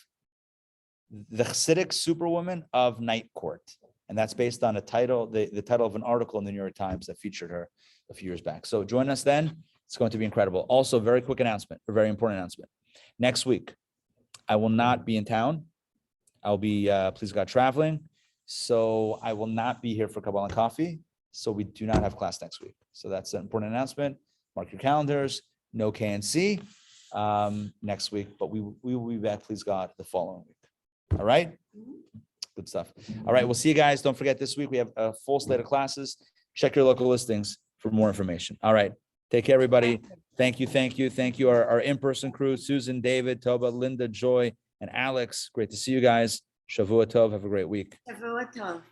the Hasidic Superwoman of Night Court. And that's based on a title, the title of an article in the New York Times that featured her a few years back. So join us then. It's going to be incredible. Also, very quick announcement, a very important announcement. Next week, I will not be in town. I'll be, please God, traveling. So I will not be here for Kabbalah Coffee. So we do not have class next week. So that's an important announcement. Mark your calendars. No KNC. next week, but we will be back, please God, the following week. All right? Good stuff. All right, we'll see you guys. Don't forget, this week we have a full slate of classes. Check your local listings for more information. All right. Take care, everybody. Thank you. Our in-person crew, Susan, David, Toba, Linda, Joy, and Alex. Great to see you guys. Shavua Tov. Have a great week. Shavua Tov.